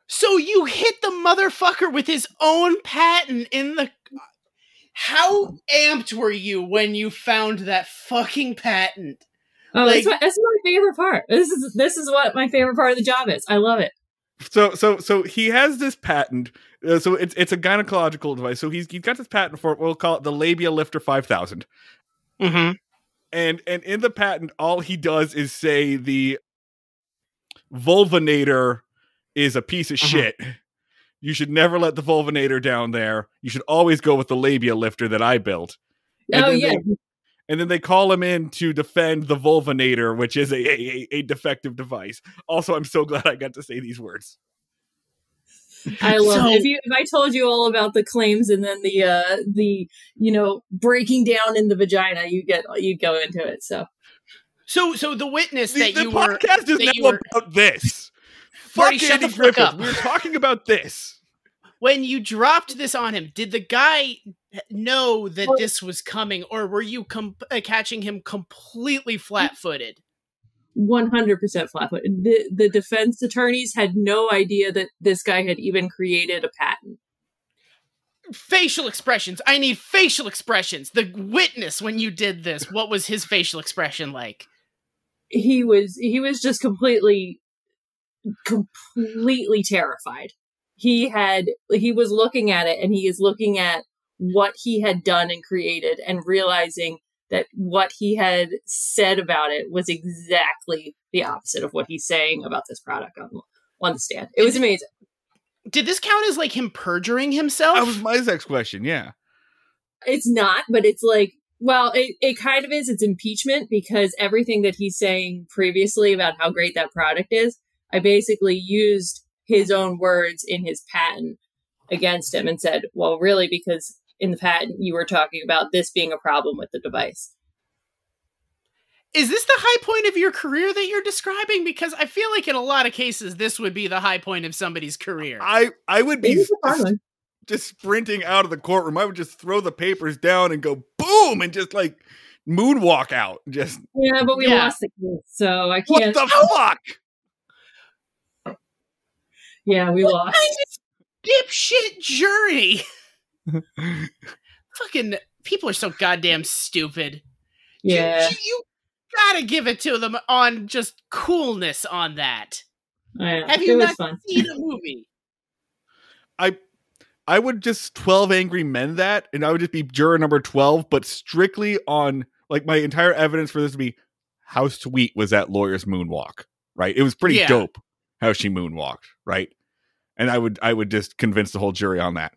So you hit the motherfucker with his own patent in the... How amped were you when you found that fucking patent? Oh, that's my favorite part. This is what my favorite part of the job is. I love it. So he has this patent. So it's a gynecological device. So he's got this patent for it. We'll call it the Labia-Lifter 5000. Mm-hmm. And in the patent, all he does is say the Vulvanator is a piece of shit. You should never let the Vulvanator down there. You should always go with the Labia-Lifter that I built. And then they call him in to defend the Vulvanator, which is a defective device. Also, I'm so glad I got to say these words. I love it. If I told you all about the claims and then the breaking down in the vagina, you'd go into it. So the witness that the you were podcast is now about this. Marty, Fuck shut Andy the fuck Griffith. up. We're talking about this. When you dropped this on him, did the guy know that this was coming, or were you catching him completely flat-footed? 100% flat-footed. The defense attorneys had no idea that this guy had even created a patent. Facial expressions. I need facial expressions. The witness, when you did this, what was his facial expression like? He was just completely terrified. He was looking at it, and he is looking at what he had done and created and realizing that what he had said about it was exactly the opposite of what he's saying about this product on the stand. It was amazing. Did this count as like him perjuring himself? That was my next question, yeah. It's not, but it's like, well, it kind of is. It's impeachment, because everything that he's saying previously about how great that product is, I basically used his own words in his patent against him and said, well, really, because in the patent you were talking about this being a problem with the device. Is this the high point of your career that you're describing? Because I feel like in a lot of cases, this would be the high point of somebody's career. I would be just sprinting out of the courtroom. I would just throw the papers down and go boom and just like moonwalk out. Just but we lost the case, so I can't. What the fuck? Yeah, we lost. Kind of dipshit jury. Fucking people are so goddamn stupid. Yeah. You gotta give it to them on just coolness on that. Have you not seen the movie? I would just 12 Angry Men that, and I would just be juror number 12, but strictly on, like, my entire evidence for this would be how sweet was that lawyer's moonwalk, right? It was pretty dope how she moonwalked, right? And I would just convince the whole jury on that.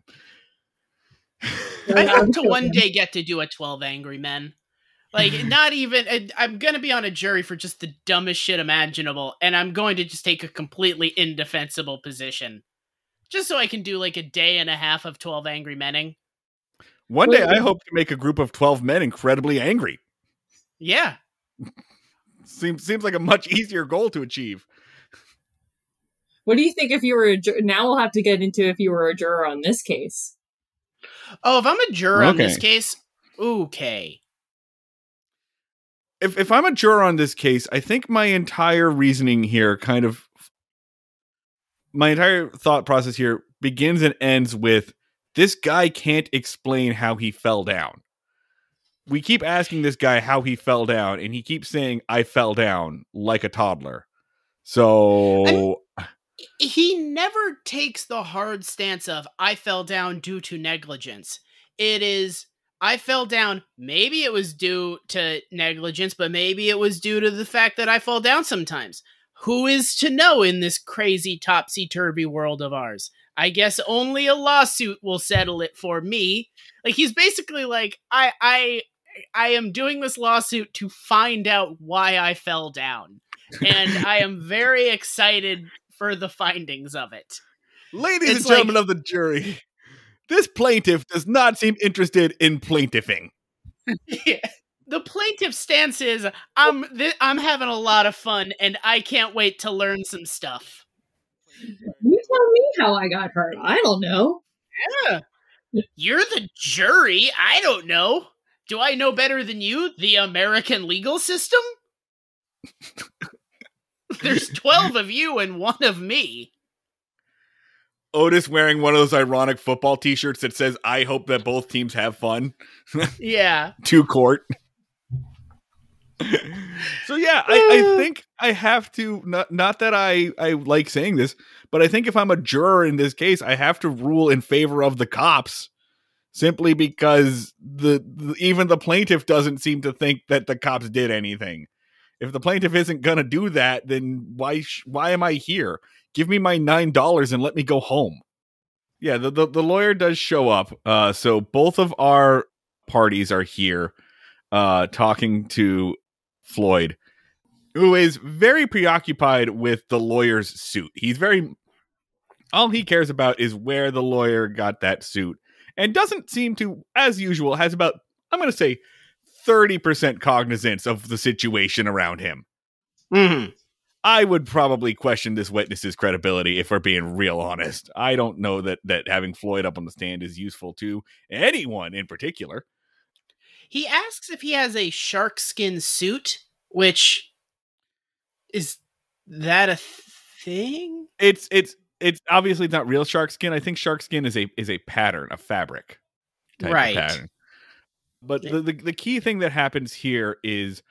I hope to one day get to do a 12 Angry Men. Like, not even, I'm going to be on a jury for just the dumbest shit imaginable, and I'm going to just take a completely indefensible position. Just so I can do like a day and a half of 12 Angry Menning. One day I hope to make a group of 12 men incredibly angry. Yeah. Seems like a much easier goal to achieve. What do you think if you were a juror? Now we'll have to get into if you were a juror on this case. Oh, if I'm a juror on this case, okay. If I'm a juror on this case, I think my entire reasoning here my entire thought process here begins and ends with this guy can't explain how he fell down. We keep asking this guy how he fell down, and he keeps saying, I fell down like a toddler. So he never takes the hard stance of I fell down due to negligence. It is I fell down. Maybe it was due to negligence, but maybe it was due to the fact that I fall down sometimes. Who is to know in this crazy topsy-turvy world of ours? I guess only a lawsuit will settle it for me. Like, he's basically like, I am doing this lawsuit to find out why I fell down. And I am very excited for the findings of it. Ladies and gentlemen of the jury, this plaintiff does not seem interested in plaintiffing. Yeah. The plaintiff's stance is, I'm having a lot of fun, and I can't wait to learn some stuff. You tell me how I got hurt. I don't know. Yeah. You're the jury. I don't know. Do I know better than you, the American legal system? There's 12 of you and 1 of me. Otis wearing one of those ironic football t-shirts that says, I hope that both teams have fun. Yeah. To court. So yeah, I think I have to, not that I like saying this, but I think if I'm a juror in this case, I have to rule in favor of the cops, simply because even the plaintiff doesn't seem to think that the cops did anything. If the plaintiff isn't gonna do that, then why am I here? Give me my $9 and let me go home. Yeah, the lawyer does show up. So both of our parties are here, talking to Floyd, who is very preoccupied with the lawyer's suit. He's very All he cares about is where the lawyer got that suit, and doesn't seem to, as usual, has about, I'm going to say, 30% cognizance of the situation around him. Mm-hmm. I would probably question this witness's credibility if we're being real honest. I don't know that having Floyd up on the stand is useful to anyone in particular. He asks if he has a shark skin suit, which is that a thing? It's obviously it's not real shark skin. I think shark skin is a pattern, a fabric type of pattern. But the key thing that happens here is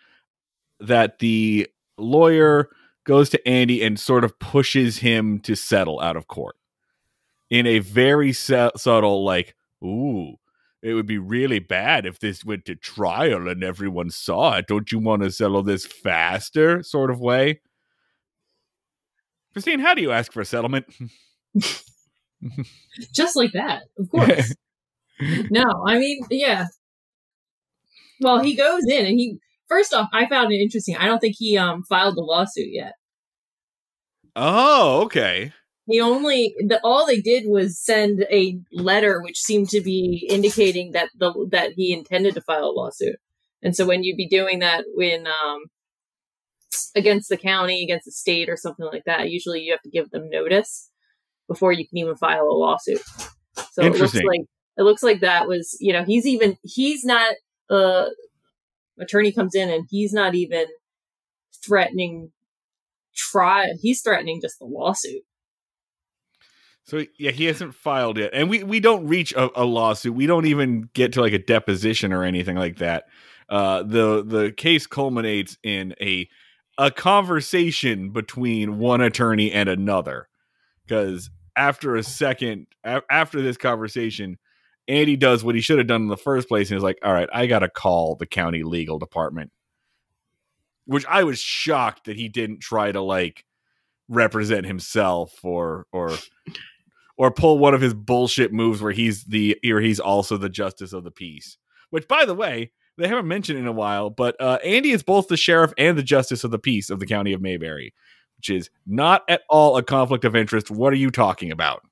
that the lawyer goes to Andy and sort of pushes him to settle out of court in a very subtle, like, ooh, it would be really bad if this went to trial and everyone saw it. Don't you want to settle this faster sort of way? Christine, how do you ask for a settlement? Just like that, of course. No, I mean, yeah. Well, he goes in and first off, I found it interesting. I don't think he filed the lawsuit yet. Oh, okay. All they did was send a letter which seemed to be indicating that that he intended to file a lawsuit. And so when you'd be doing that when against the county, against the state or something like that, usually you have to give them notice before you can even file a lawsuit. So it looks like that was, he's not attorney comes in and he's not even threatening trial. He's threatening just the lawsuit. So yeah, he hasn't filed yet, and we don't reach a lawsuit. We don't even get to like a deposition or anything like that. The case culminates in a conversation between one attorney and another, because after this conversation, Andy does what he should have done in the first place, and is like, "All right, I gotta call the county legal department," which I was shocked that he didn't try to like represent himself or pull one of his bullshit moves where he's also the justice of the peace. Which, by the way, they haven't mentioned in a while, but Andy is both the sheriff and the justice of the peace of the county of Mayberry, which is not at all a conflict of interest. What are you talking about?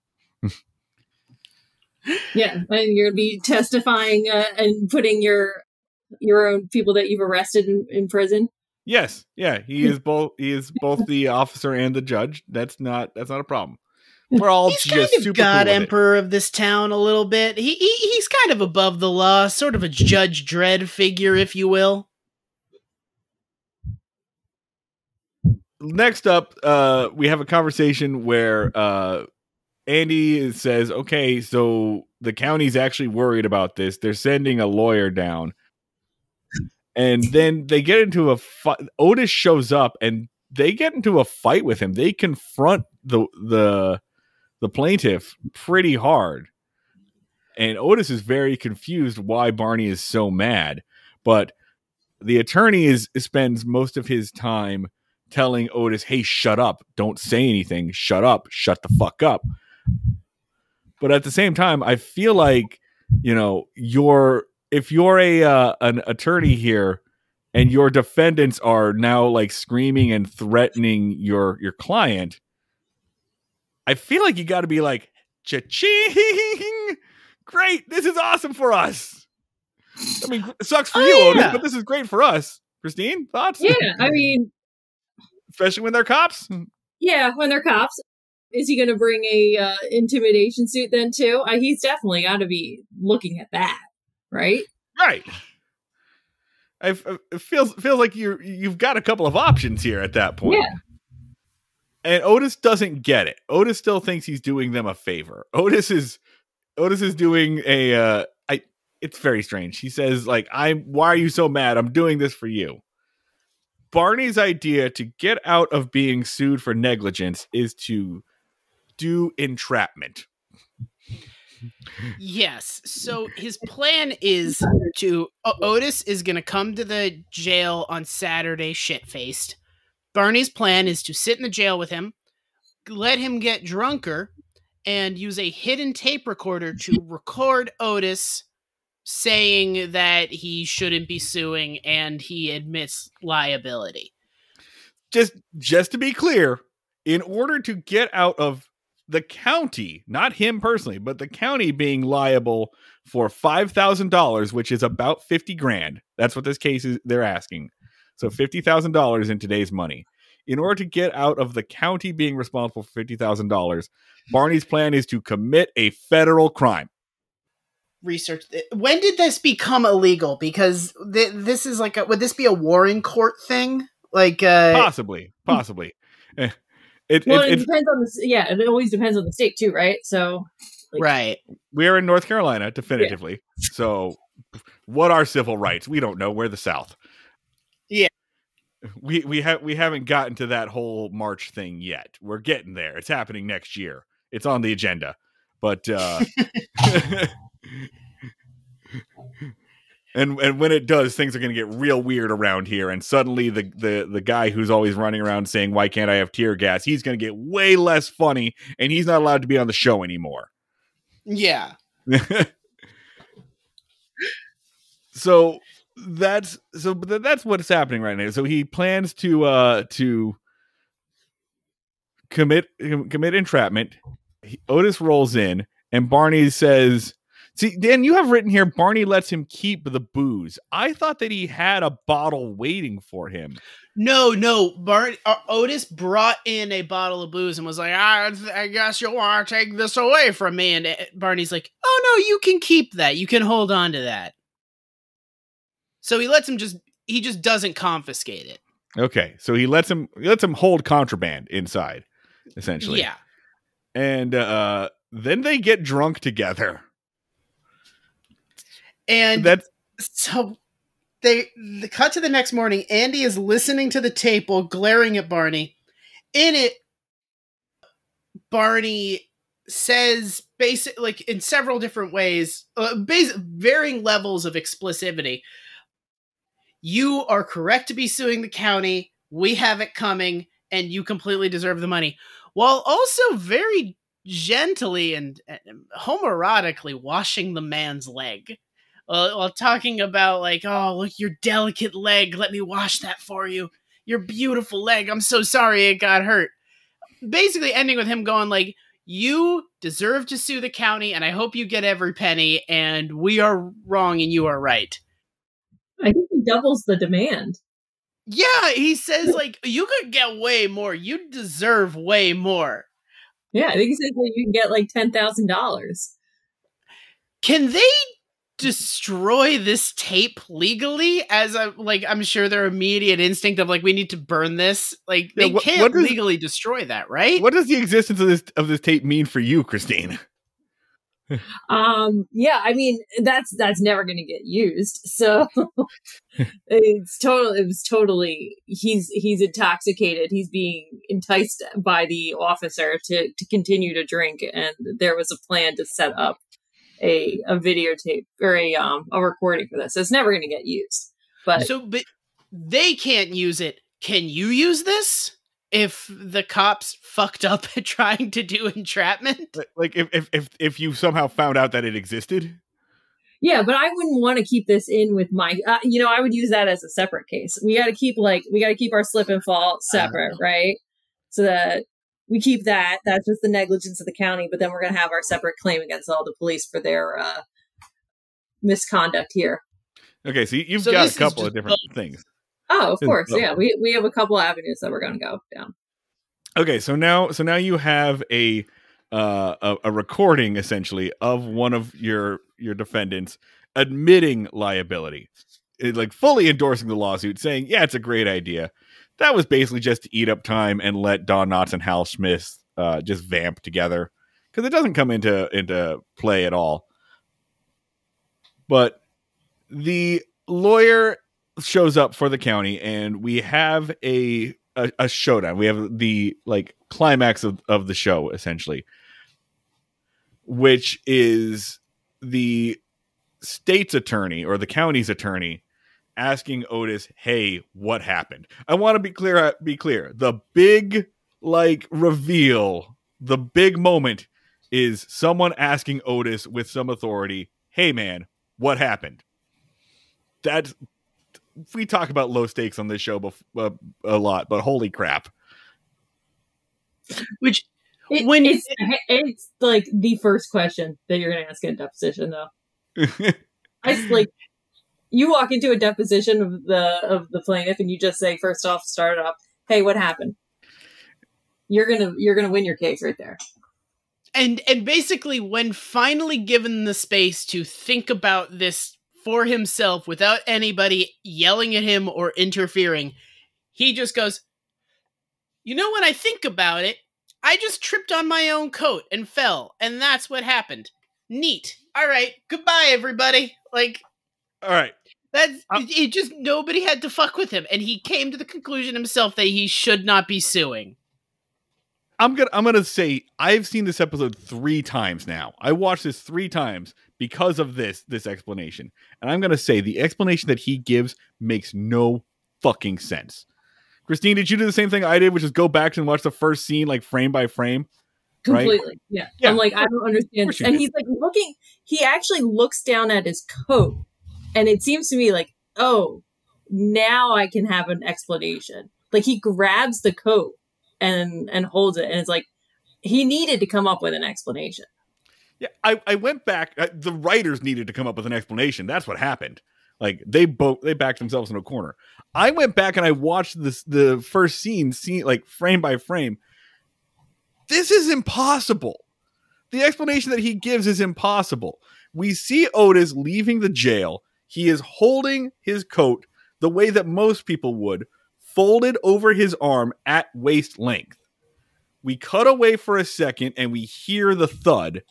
Yeah, and you're going to be testifying and putting your own people that you've arrested in prison. Yes, yeah, he is both. He is both the officer and the judge. That's not a problem. We're all he's just kind of super God cool with Emperor of this town a little bit. He's kind of above the law, sort of a Judge Dredd figure, if you will. Next up, we have a conversation where Andy says, okay, so the county's actually worried about this. They're sending a lawyer down. And then they get into a fight. Otis shows up and they get into a fight with him. They confront the plaintiff pretty hard. And Otis is very confused why Barney is so mad. But the attorney spends most of his time telling Otis, hey, shut up. Don't say anything. Shut up. Shut the fuck up. But at the same time, I feel like, if you're an attorney here and your defendants are now like screaming and threatening your client, I feel like you got to be like, cha-ching! Great, this is awesome for us. I mean, it sucks for you, Otis, but this is great for us. Christine, thoughts? Yeah, I mean, especially when they're cops. Yeah, when they're cops. Is he going to bring a intimidation suit then too? He's definitely got to be looking at that, right? Right. It feels like you've got a couple of options here at that point. Yeah. And Otis doesn't get it. Otis still thinks he's doing them a favor. Otis is doing it's very strange. He says, like, why are you so mad? I'm doing this for you. Barney's idea to get out of being sued for negligence is to do entrapment. Yes. So his plan is Otis is going to come to the jail on Saturday shit-faced. Barney's plan is to sit in the jail with him, let him get drunker, and use a hidden tape recorder to record Otis saying that he shouldn't be suing and he admits liability. Just to be clear, in order to get out of the county, not him personally, but the county being liable for $5,000, which is about 50 grand. That's what this case is. They're asking. So $50,000 in today's money. In order to get out of the county being responsible for $50,000, Barney's plan is to commit a federal crime. Research. When did this become illegal? Because this is like, would this be a Warren Court thing? Like, possibly. It depends on it always depends on the state too, right? So, right. We're in North Carolina, definitively. Yeah. So, what are civil rights? We don't know. We're the South. Yeah. We haven't gotten to that whole March thing yet. We're getting there. It's happening next year. It's on the agenda. But and when it does, things are going to get real weird around here. And suddenly the guy who's always running around saying, "Why can't I have tear gas?" He's going to get way less funny, and he's not allowed to be on the show anymore. Yeah. So that's what's happening right now. So he plans to commit entrapment. Otis rolls in, and Barney says, "See, Dan, you have written here, Barney lets him keep the booze. I thought that he had a bottle waiting for him." No. Otis brought in a bottle of booze and was like, I guess you want to take this away from me. And Barney's like, "Oh, no, you can keep that. You can hold on to that." So he just doesn't confiscate it. Okay, so he lets him hold contraband inside, essentially. Yeah. And then they get drunk together. And so they cut to the next morning. Andy is listening to the tape while glaring at Barney. In it, Barney says in several different ways, varying levels of explicivity. "You are correct to be suing the county. We have it coming, and you completely deserve the money." While also very gently and homoerotically washing the man's leg. While talking about like, "Oh, look, your delicate leg. Let me wash that for you. Your beautiful leg. I'm so sorry it got hurt." Basically ending with him going like, "You deserve to sue the county, and I hope you get every penny, and we are wrong and you are right." I think he doubles the demand. Yeah, he says like, "You could get way more. You deserve way more." Yeah, I think he says like you can get like $10,000. Can they destroy this tape legally? I'm sure their immediate instinct of like, we need to burn this. Like they can't legally destroy that, right? What does the existence of this tape mean for you, Christine? Yeah, I mean that's never going to get used. So it was totally he's intoxicated. He's being enticed by the officer to continue to drink, and there was a plan to set up a videotape or a recording for this. So it's never going to get used. But they can't use it. Can you use this? If the cops fucked up at trying to do entrapment? Like if you somehow found out that it existed? Yeah, but I wouldn't want to keep this in with my, I would use that as a separate case. We got to keep our slip and fall separate, right? So that we keep that. That's just the negligence of the county, but then we're going to have our separate claim against all the police for their misconduct here. Okay, so you've got a couple of different things. Oh, of course. Yeah, we have a couple of avenues that we're going to go down. Okay, so now you have a recording essentially of one of your defendants admitting liability, like fully endorsing the lawsuit, saying, "Yeah, it's a great idea." That was basically just to eat up time and let Don Knotts and Hal Smith just vamp together, because it doesn't come into play at all. But the lawyer shows up for the county, and we have a showdown. We have the climax of the show, essentially, which is the state's attorney or the county's attorney asking Otis, "Hey, what happened?" I want to be clear. The big reveal, the big moment is someone asking Otis with some authority, "Hey man, what happened?" We talk about low stakes on this show a lot, but holy crap. It's like the first question that you're going to ask in a deposition, though. You walk into a deposition of the plaintiff and you just say, first off, start it off, hey, what happened? You're gonna win your case right there. And basically, when finally given the space to think about this for himself without anybody yelling at him or interfering, he just goes, when I think about it, I just tripped on my own coat and fell, and that's what happened. Neat. All right. Goodbye, everybody. Like, all right. It just, nobody had to fuck with him, and he came to the conclusion himself that he should not be suing. I'm gonna say I've seen this episode 3 times now. I watched this 3 times because of this explanation. And I'm gonna say the explanation that he gives makes no fucking sense. Christine, did you do the same thing I did, which is go back and watch the first scene like frame by frame? Completely. Right? Yeah. I'm like, I don't understand. And he's like he actually looks down at his coat, and it seems to me like, oh, now I can have an explanation. Like he grabs the coat and holds it, and it's like he needed to come up with an explanation. Yeah, I went back. The writers needed to come up with an explanation. That's what happened. Like they backed themselves in a corner. I went back and I watched the first scene like frame by frame. This is impossible. The explanation that he gives is impossible. We see Otis leaving the jail. He is holding his coat the way that most people would, folded over his arm at waist length. We cut away for a second and we hear the thud,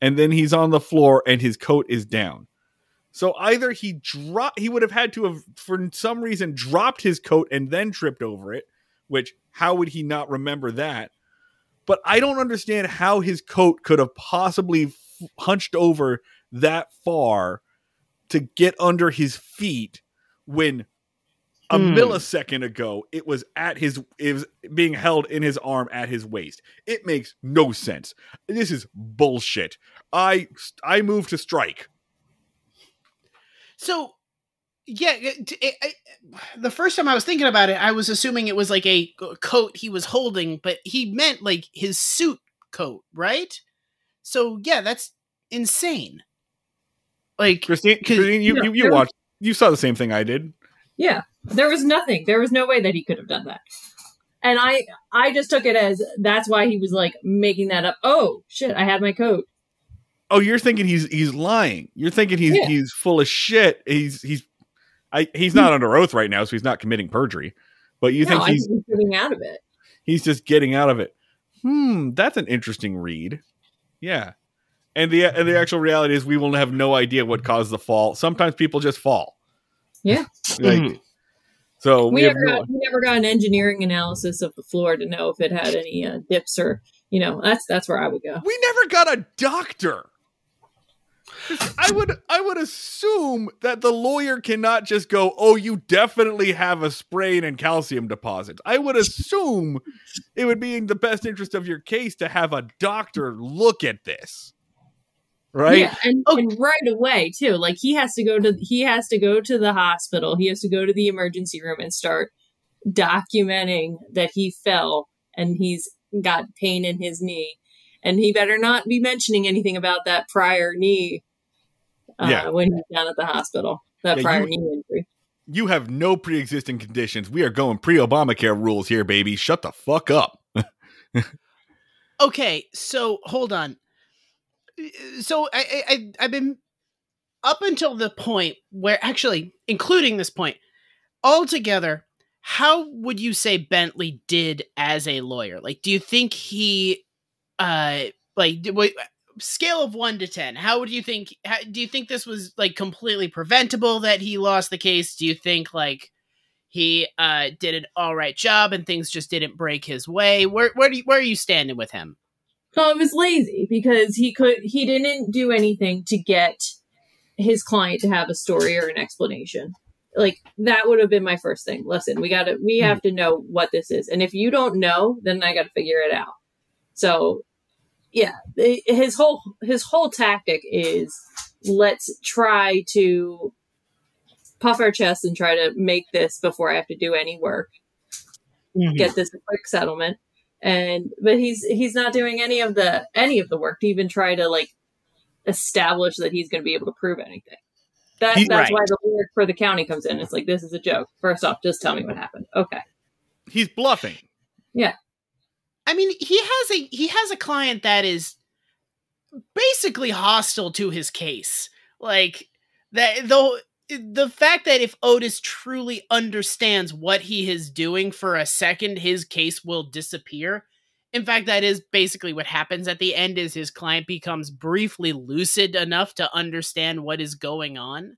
and then he's on the floor and his coat is down. So either he would have had to have, for some reason, dropped his coat and then tripped over it, which how would he not remember that? But I don't understand how his coat could have possibly hunched over that far to get under his feet when a millisecond ago it was being held in his arm at his waist. It makes no sense. This is bullshit. I move to strike. So, yeah, the first time I was thinking about it, I was assuming it was like a coat he was holding, but he meant like his suit coat, right? So, yeah, that's insane. Like, Christine, you watched, you saw the same thing I did. Yeah, there was nothing. There was no way that he could have done that. And I just took it as that's why he was like making that up. Oh shit, I had my coat. Oh, you're thinking he's lying. You're thinking he's full of shit. He's not under oath right now, so he's not committing perjury. But you think he's getting out of it. He's just getting out of it. That's an interesting read. Yeah. And the actual reality is we will have no idea what caused the fall. Sometimes people just fall. Yeah. So we never got an engineering analysis of the floor to know if it had any dips or, that's where I would go. We never got a doctor. I would assume that the lawyer cannot just go, oh, you definitely have a sprain and calcium deposits. I would assume it would be in the best interest of your case to have a doctor look at this. Right. Yeah, and right away too. Like he has to go to the hospital. He has to go to the emergency room and start documenting that he fell and he's got pain in his knee. And he better not be mentioning anything about that prior knee when he's down at the hospital. Prior knee injury. You have no pre-existing conditions. We are going pre-Obamacare rules here, baby. Shut the fuck up. Okay, so hold on. So I've been up until the point where, actually, including this point, altogether, how would you say Bentley did as a lawyer? Like, do you think he, scale of 1 to 10, do you think this was like completely preventable that he lost the case? Do you think like he did an all right job and things just didn't break his way? Where are you standing with him? So it was lazy because he didn't do anything to get his client to have a story or an explanation. Like that would have been my first thing. Listen, we have to know what this is. And if you don't know, then I got to figure it out. So yeah, his whole tactic is let's try to puff our chest and try to make this before I have to do any work. Get this a quick settlement. but he's not doing any of the work to even try to like establish that he's going to be able to prove anything. That's why the lawyer for the county comes in. It's like, this is a joke. First off, just tell me what happened. Okay. He's bluffing. Yeah. I mean, he has a client that is basically hostile to his case. Like that, though, the fact that if Otis truly understands what he is doing for a second, his case will disappear. In fact, that is basically what happens at the end, is his client becomes briefly lucid enough to understand what is going on.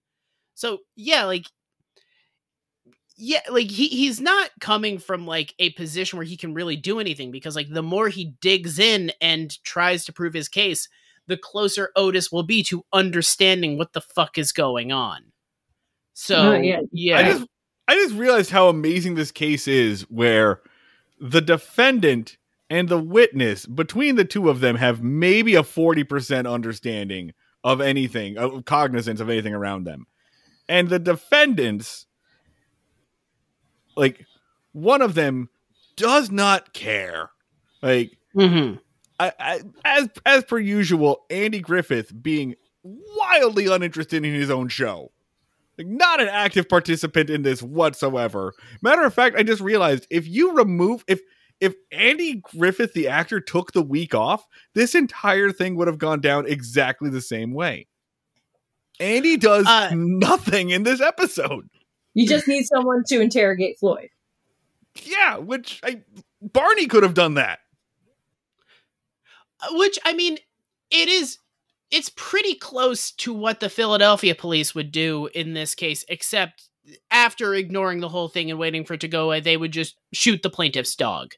So he's not coming from like a position where he can really do anything, because like the more he digs in and tries to prove his case, the closer Otis will be to understanding what the fuck is going on. So I just realized how amazing this case is, where the defendant and the witness, between the two of them, have maybe a 40% understanding of anything, of cognizance of anything around them. And the defendants, like, one of them does not care. Like, as per usual, Andy Griffith being wildly uninterested in his own show. Like, not an active participant in this whatsoever. Matter of fact, I just realized, if Andy Griffith, the actor, took the week off, this entire thing would have gone down exactly the same way. Andy does nothing in this episode. You just need someone to interrogate Floyd. Yeah, Barney could have done that. Which, I mean, it's pretty close to what the Philadelphia police would do in this case, except after ignoring the whole thing and waiting for it to go away, they would just shoot the plaintiff's dog.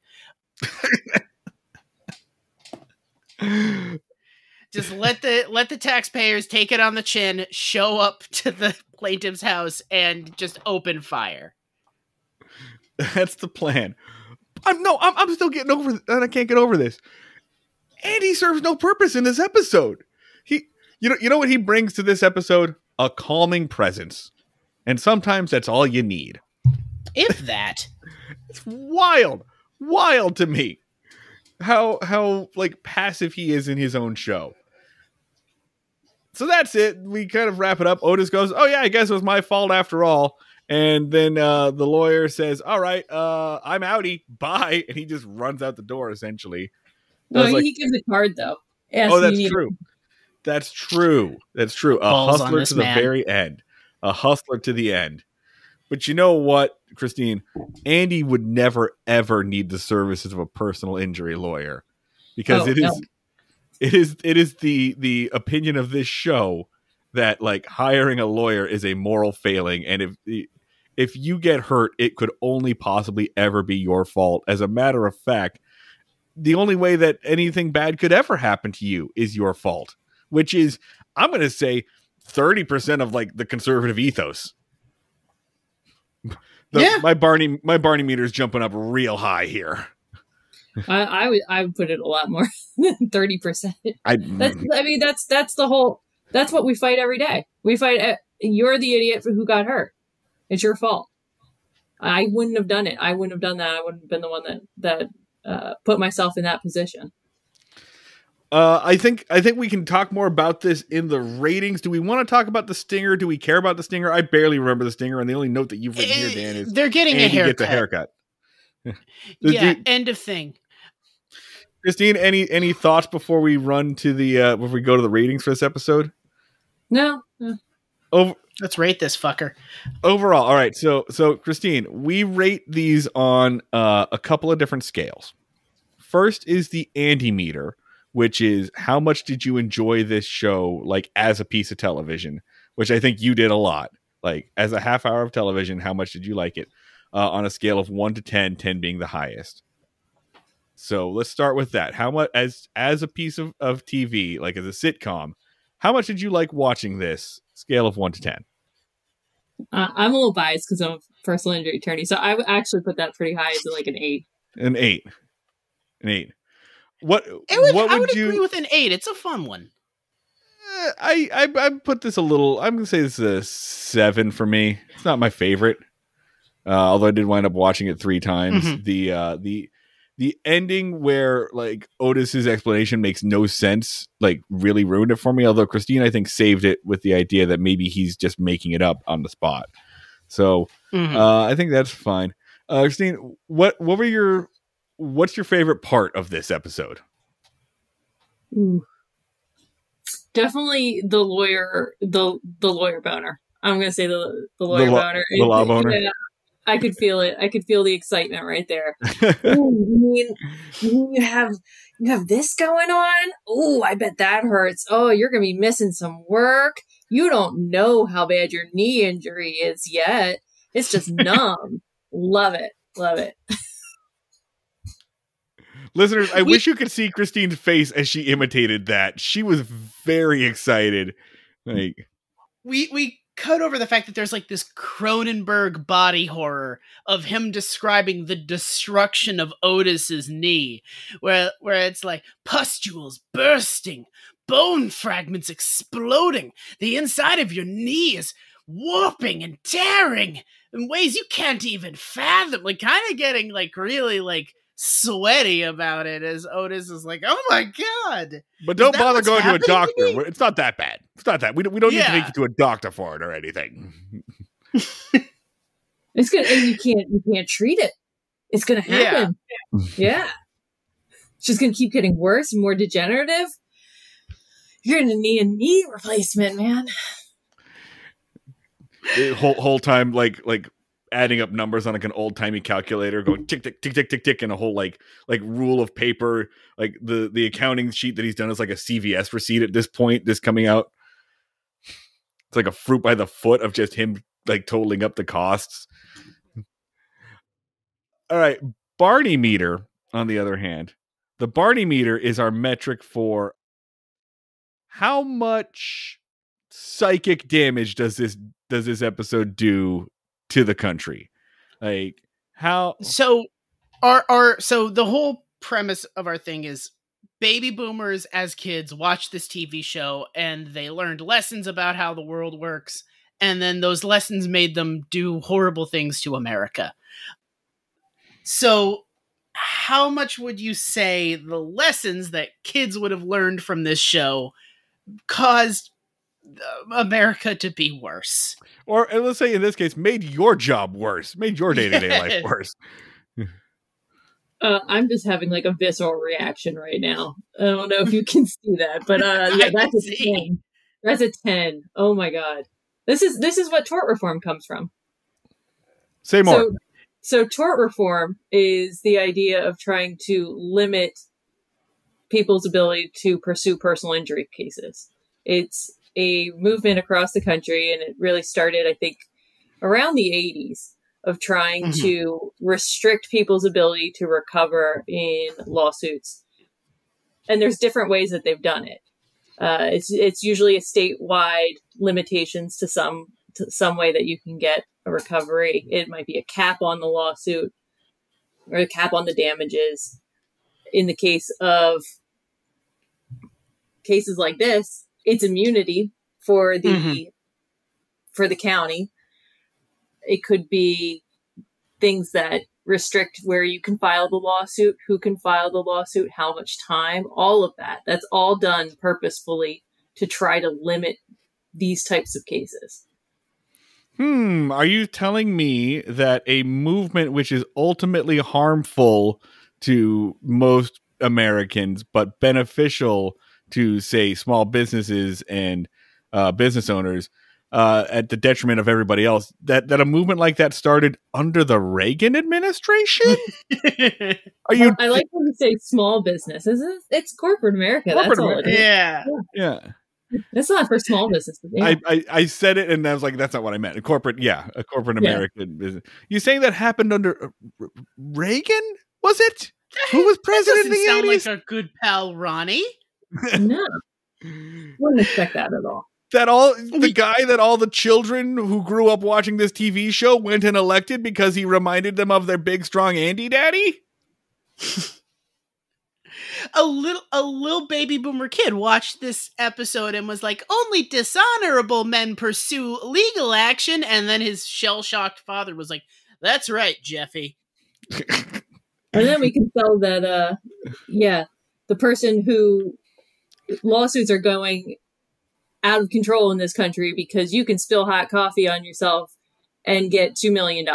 Just let the taxpayers take it on the chin, show up to the plaintiff's house, and just open fire. That's the plan. I'm still getting over it, and I can't get over this. Andy serves no purpose in this episode. You know what he brings to this episode? A calming presence. And sometimes that's all you need. If that. It's wild to me how like passive he is in his own show. So that's it. We kind of wrap it up. Otis goes, "Oh yeah, I guess it was my fault after all." And then the lawyer says, "All right, I'm outie. Bye." And he just runs out the door, essentially. No, he gives a card, though. Oh, that's true. That's true. A hustler to the very end. A hustler to the end. But you know what, Christine? Andy would never, ever need the services of a personal injury lawyer. Because it is the opinion of this show that, like, hiring a lawyer is a moral failing. And if you get hurt, it could only possibly ever be your fault. As a matter of fact, the only way that anything bad could ever happen to you is your fault, which is, I'm going to say, 30% of like the conservative ethos. My Barney meter is jumping up real high here. I would put it a lot more than 30%. That's the whole. That's what we fight every day. We fight. You're the idiot who got hurt. It's your fault. I wouldn't have done it. I wouldn't have done that. I wouldn't have been the one that put myself in that position. I think we can talk more about this in the ratings. Do we want to talk about the stinger? Do we care about the stinger? I barely remember the stinger, and the only note that you've written here, Dan, is they're getting a haircut. Gets a haircut. End of thing. Christine, any thoughts before we run to the before we go to the ratings for this episode? No. Let's rate this fucker. Overall, all right. So Christine, we rate these on a couple of different scales. First is the Andy meter, which is how much did you enjoy this show, like, as a piece of television, which I think you did a lot. Like, as a half hour of television, how much did you like it? On a scale of 1 to 10, 10 being the highest. So let's start with that. How much, as a piece of TV, like as a sitcom, how much did you like watching this? Scale of 1 to 10. I'm a little biased because I'm a personal injury attorney, so I would actually put that pretty high as like an 8. An 8. I would agree with an 8. It's a fun one. I put this a little. I'm gonna say this is a 7 for me. It's not my favorite, although I did wind up watching it 3 times. Mm-hmm. the ending where like Otis's explanation makes no sense, like really ruined it for me. Although Christine, I think, saved it with the idea that maybe he's just making it up on the spot. So I think that's fine. Christine, what's your favorite part of this episode? Ooh. Definitely the lawyer boner. I'm gonna say the lawyer boner. The law boner. Yeah, I could feel it. I could feel the excitement right there. Ooh, you have this going on? Oh, I bet that hurts. Oh, you're gonna be missing some work. You don't know how bad your knee injury is yet. It's just numb. Love it. Love it. Listeners, I wish you could see Christine's face as she imitated that. She was very excited. Like we cut over the fact that there's like this Cronenberg body horror of him describing the destruction of Otis's knee, where it's like pustules bursting, bone fragments exploding, the inside of your knee is warping and tearing in ways you can't even fathom. Like kind of getting like really like sweaty about it as Otis is like, oh my god. But don't bother going to a doctor. It's not that bad. It's not that. We don't need to take you to a doctor for it or anything. It's gonna, and you can't treat it. It's gonna happen. Yeah. It's just gonna keep getting worse and more degenerative. You're gonna need a knee replacement, man. The whole time like adding up numbers on like an old timey calculator, going tick tick tick tick tick tick, and a whole like rule of paper. Like the accounting sheet that he's done is like a CVS receipt at this point. This coming out, it's like a fruit by the foot of just him like totaling up the costs. All right, Barney meter. On the other hand, the Barney meter is our metric for how much psychic damage does this episode do to the country. Like how so the whole premise of our thing is baby boomers as kids watched this TV show and they learned lessons about how the world works, and then those lessons made them do horrible things to America. So how much would you say the lessons that kids would have learned from this show caused America to be worse? Or let's say in this case, made your job worse, made your day-to-day life worse. I'm just having like a visceral reaction right now. I don't know if you can see that, but yeah, that's a 10. That's a 10. Oh my god. This is what tort reform comes from. Say more. So tort reform is the idea of trying to limit people's ability to pursue personal injury cases. It's a movement across the country, and it really started, I think, around the 80s, of trying to restrict people's ability to recover in lawsuits. And there's different ways that they've done it. It's usually a statewide limitations to some way that you can get a recovery. It might be a cap on the lawsuit or a cap on the damages. In the case of cases like this, it's immunity for the county. It could be things that restrict where you can file the lawsuit, who can file the lawsuit, how much time, all of that. That's all done purposefully to try to limit these types of cases. Are you telling me that a movement which is ultimately harmful to most Americans, but beneficial to, say, small businesses and business owners, at the detriment of everybody else, that a movement like that started under the Reagan administration? Are you? I like when you say small businesses. It's corporate America. That's all it is. Yeah. It's not for small businesses. Yeah. I said it and I was like, that's not what I meant. A corporate American business. You saying that happened under Reagan? Was it? Who was president in the 80s? Sound like our good pal Ronnie. No, wouldn't expect that at all. The guy that all the children who grew up watching this TV show went and elected because he reminded them of their big, strong Andy daddy? A little baby boomer kid watched this episode and was like, only dishonorable men pursue legal action. And then his shell-shocked father was like, that's right, Jeffy. And then we can tell that, the person who lawsuits are going out of control in this country because you can spill hot coffee on yourself and get $2 million.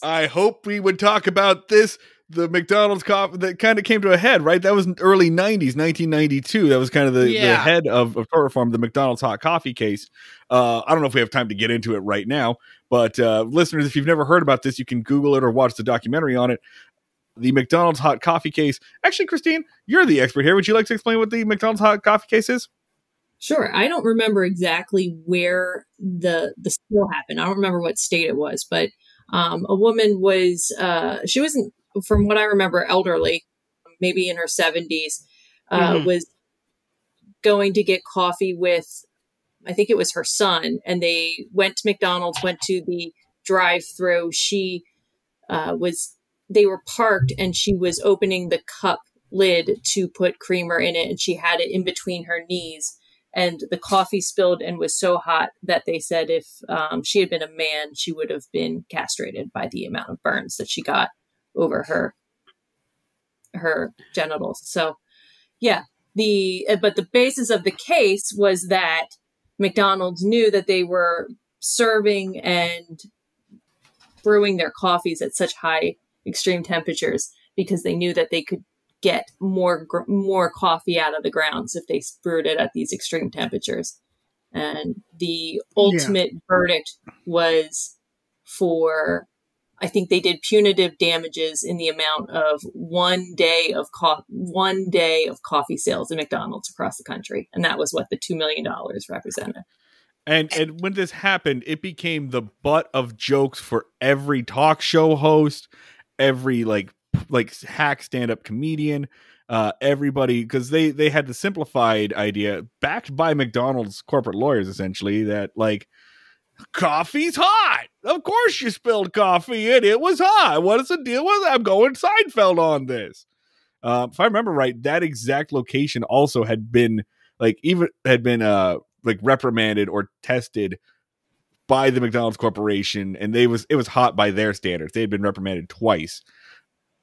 I hope we would talk about this. The McDonald's coffee that kind of came to a head, right? That was early 90s, 1992. That was kind of the head of tort reform, the McDonald's hot coffee case. I don't know if we have time to get into it right now, but listeners, if you've never heard about this, you can Google it or watch the documentary on it. The McDonald's hot coffee case. Actually, Christine, you're the expert here. Would you like to explain what the McDonald's hot coffee case is? Sure. I don't remember exactly where the spill happened. I don't remember what state it was, but a woman was, she wasn't, from what I remember, elderly, maybe in her 70s, was going to get coffee with, I think it was her son, and they went to McDonald's, went to the drive-thru. They were parked, and she was opening the cup lid to put creamer in it, and she had it in between her knees. And the coffee spilled and was so hot that they said if she had been a man, she would have been castrated by the amount of burns that she got over her genitals. So, yeah, but the basis of the case was that McDonald's knew that they were serving and brewing their coffees at such high extreme temperatures because they knew that they could get more coffee out of the grounds if they brewed it at these extreme temperatures. And the ultimate verdict was for, I think they did punitive damages in the amount of 1 day of coffee sales in McDonald's across the country. And that was what the $2 million represented. And when this happened, it became the butt of jokes for every talk show host, every like hack stand-up comedian, everybody, because they had the simplified idea backed by McDonald's corporate lawyers, essentially, that like, coffee's hot. Of course you spilled coffee and it was hot. What is the deal with that? I'm going Seinfeld on this. If I remember right, that exact location also had been reprimanded or tested by the McDonald's Corporation, and it was hot by their standards. They had been reprimanded twice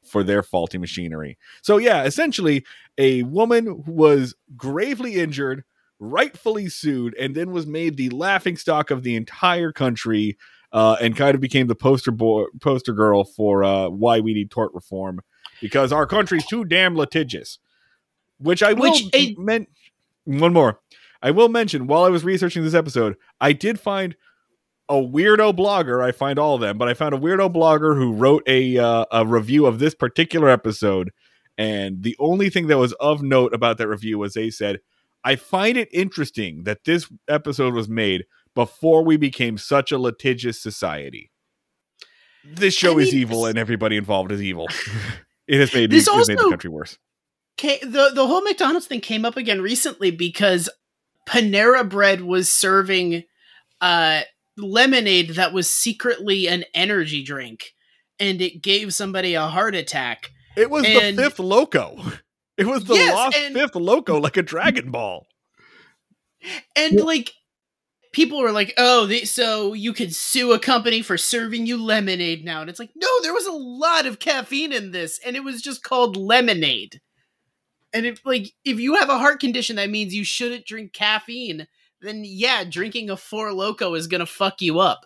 for their faulty machinery. So yeah, essentially a woman who was gravely injured, rightfully sued, and then was made the laughingstock of the entire country, and kind of became the poster girl for why we need tort reform, because our country's too damn litigious. One more. I will mention, while I was researching this episode, I did find a weirdo blogger. I find all of them, but I found a weirdo blogger who wrote a review of this particular episode. And the only thing that was of note about that review was they said, I find it interesting that this episode was made before we became such a litigious society. This show is evil and everybody involved is evil. It has made the country worse. The whole McDonald's thing came up again recently because Panera Bread was serving lemonade that was secretly an energy drink, and it gave somebody a heart attack. It was the fifth Loco. It was the lost fifth Loco, like a Dragon Ball. And like, people were like, "Oh, so you could sue a company for serving you lemonade now?" And it's like, no, there was a lot of caffeine in this, and it was just called lemonade. And if you have a heart condition, that means you shouldn't drink caffeine. Then yeah, drinking a 4 Loco is gonna fuck you up.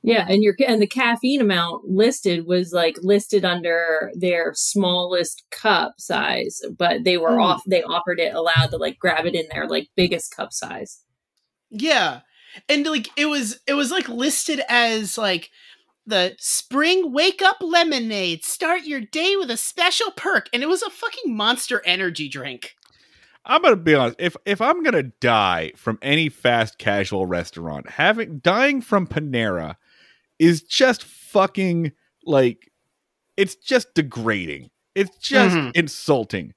Yeah, and the caffeine amount listed was listed under their smallest cup size, but they were they offered it allowed to grab it in their biggest cup size. Yeah. And it was listed as the spring wake up lemonade, start your day with a special perk, and it was a fucking Monster Energy drink. I'm going to be honest, if I'm going to die from any fast casual restaurant, dying from Panera is just fucking it's just degrading. It's just insulting.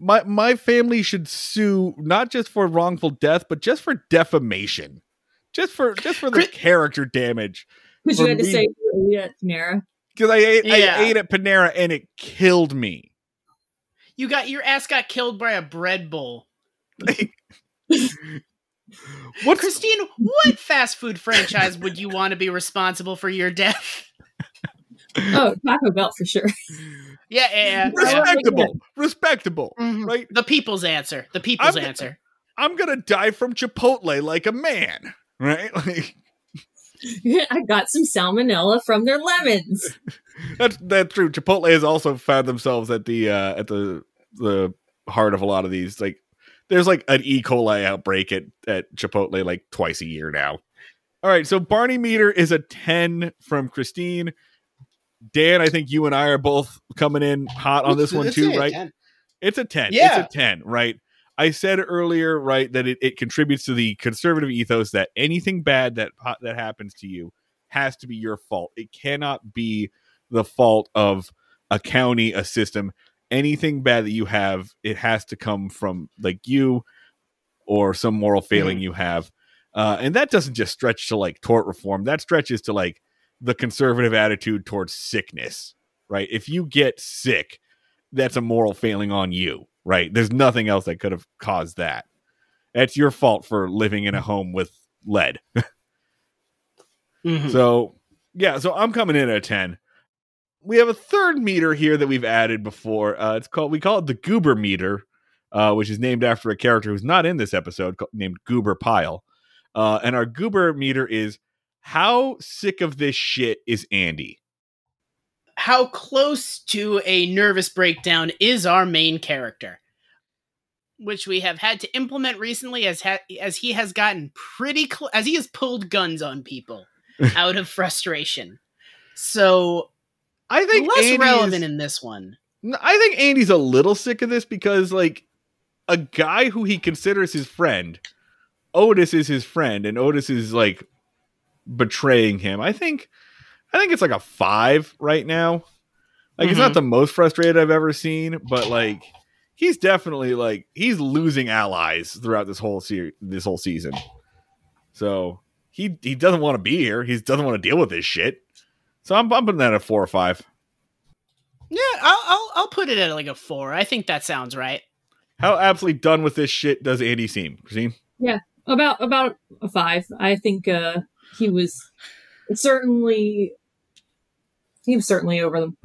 My family should sue not just for wrongful death, but just for defamation. Just for the character damage. Because you had to say you ate at Panera. Because I ate at Panera and it killed me. Your ass got killed by a bread bowl. Christine, what fast food franchise would you want to be responsible for your death? Oh, Taco Bell for sure. Yeah. Respectable, Mhm. right? The people's answer. I'm gonna die from Chipotle like a man, right? Like, I got some salmonella from their lemons. that's true. Chipotle has also found themselves at the heart of a lot of these. Like, there's like an E. coli outbreak at Chipotle like twice a year now. All right, so Barney meter is a 10 from Christine. Dan, I think you and I are both coming in hot on this one too, right? 10. It's a 10. Yeah. It's a 10, right? I said earlier, right, that it contributes to the conservative ethos that anything bad that happens to you has to be your fault. It cannot be the fault of a county, a system. Anything bad that you have, it has to come from like you or some moral failing you have. And that doesn't just stretch to like tort reform. That stretches to like the conservative attitude towards sickness, right? If you get sick, that's a moral failing on you, right? There's nothing else that could have caused that. That's your fault for living in a home with lead. So, yeah, so I'm coming in at a 10. We have a third meter here that we've added before. We call it the Goober meter, which is named after a character who's not in this episode named Goober Pyle. And our Goober meter is, how sick of this shit is Andy? How close to a nervous breakdown is our main character? Which we have had to implement recently as he has gotten pretty close, as he has pulled guns on people out of frustration. So I think less relevant in this one. I think Andy's a little sick of this because, like, a guy who he considers his friend, Otis is his friend, and Otis is like betraying him. I think it's like a 5 right now. Like, it's not the most frustrated I've ever seen, but like, he's definitely like, he's losing allies throughout this whole season. So he doesn't want to be here. He doesn't want to deal with this shit. So I'm putting that at 4 or 5. Yeah, I'll put it at like a 4. I think that sounds right. How absolutely done with this shit does Andy seem, Christine? Yeah, about a 5. I think he was certainly over them.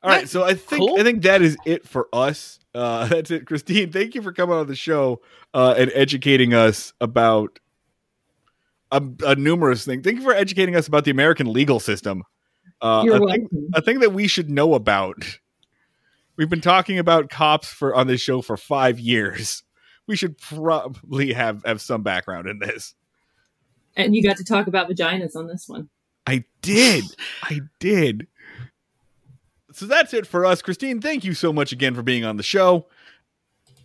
All right, so I think that is it for us. That's it, Christine. Thank you for coming on the show and educating us about a numerous thing. Thank you for educating us about the American legal system. You're welcome. A thing that we should know about. We've been talking about cops on this show for 5 years. We should probably have some background in this. And you got to talk about vaginas on this one. I did. So that's it for us. Christine, thank you so much again for being on the show.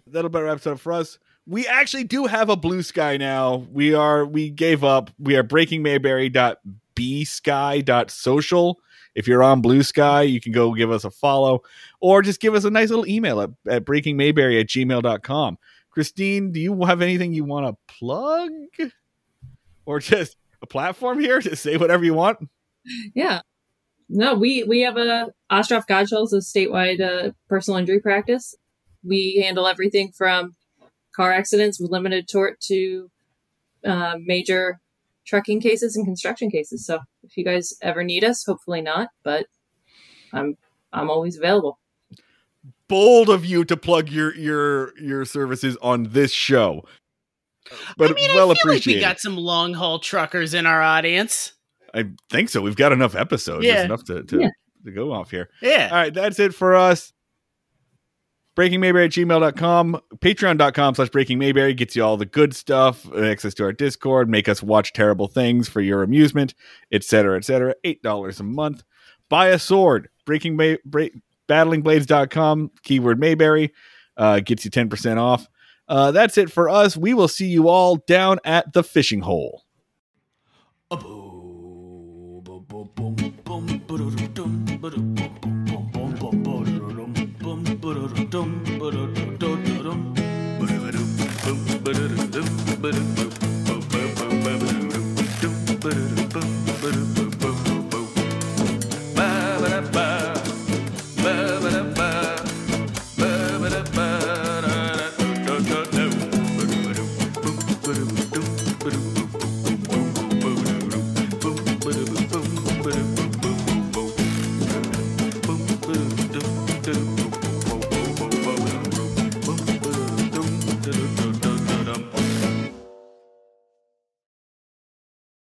That'll about wrap it up for us. We actually do have a Blue Sky now. We gave up. We are breakingmayberry.bsky.social. If you're on Blue Sky, you can go give us a follow or just give us a nice little email at breakingmayberry@gmail.com. Christine, do you have anything you want to plug? Or just a platform here to say whatever you want? Yeah. No, we have Ostroff Godshells, a statewide personal injury practice. We handle everything from car accidents with limited tort to major trucking cases and construction cases. So if you guys ever need us, hopefully not, but I'm always available. Bold of you to plug your services on this show. But I feel like we got some long haul truckers in our audience. I think so. We've got enough episodes. Yeah. There's enough to go off here. Yeah. All right. That's it for us. BreakingMayberry@gmail.com. Patreon.com/BreakingMayberry gets you all the good stuff, access to our Discord, make us watch terrible things for your amusement, etc., etc. $8 a month. Buy a sword. BattlingBlades.com, keyword Mayberry, gets you 10% off. That's it for us. We will see you all down at the fishing hole.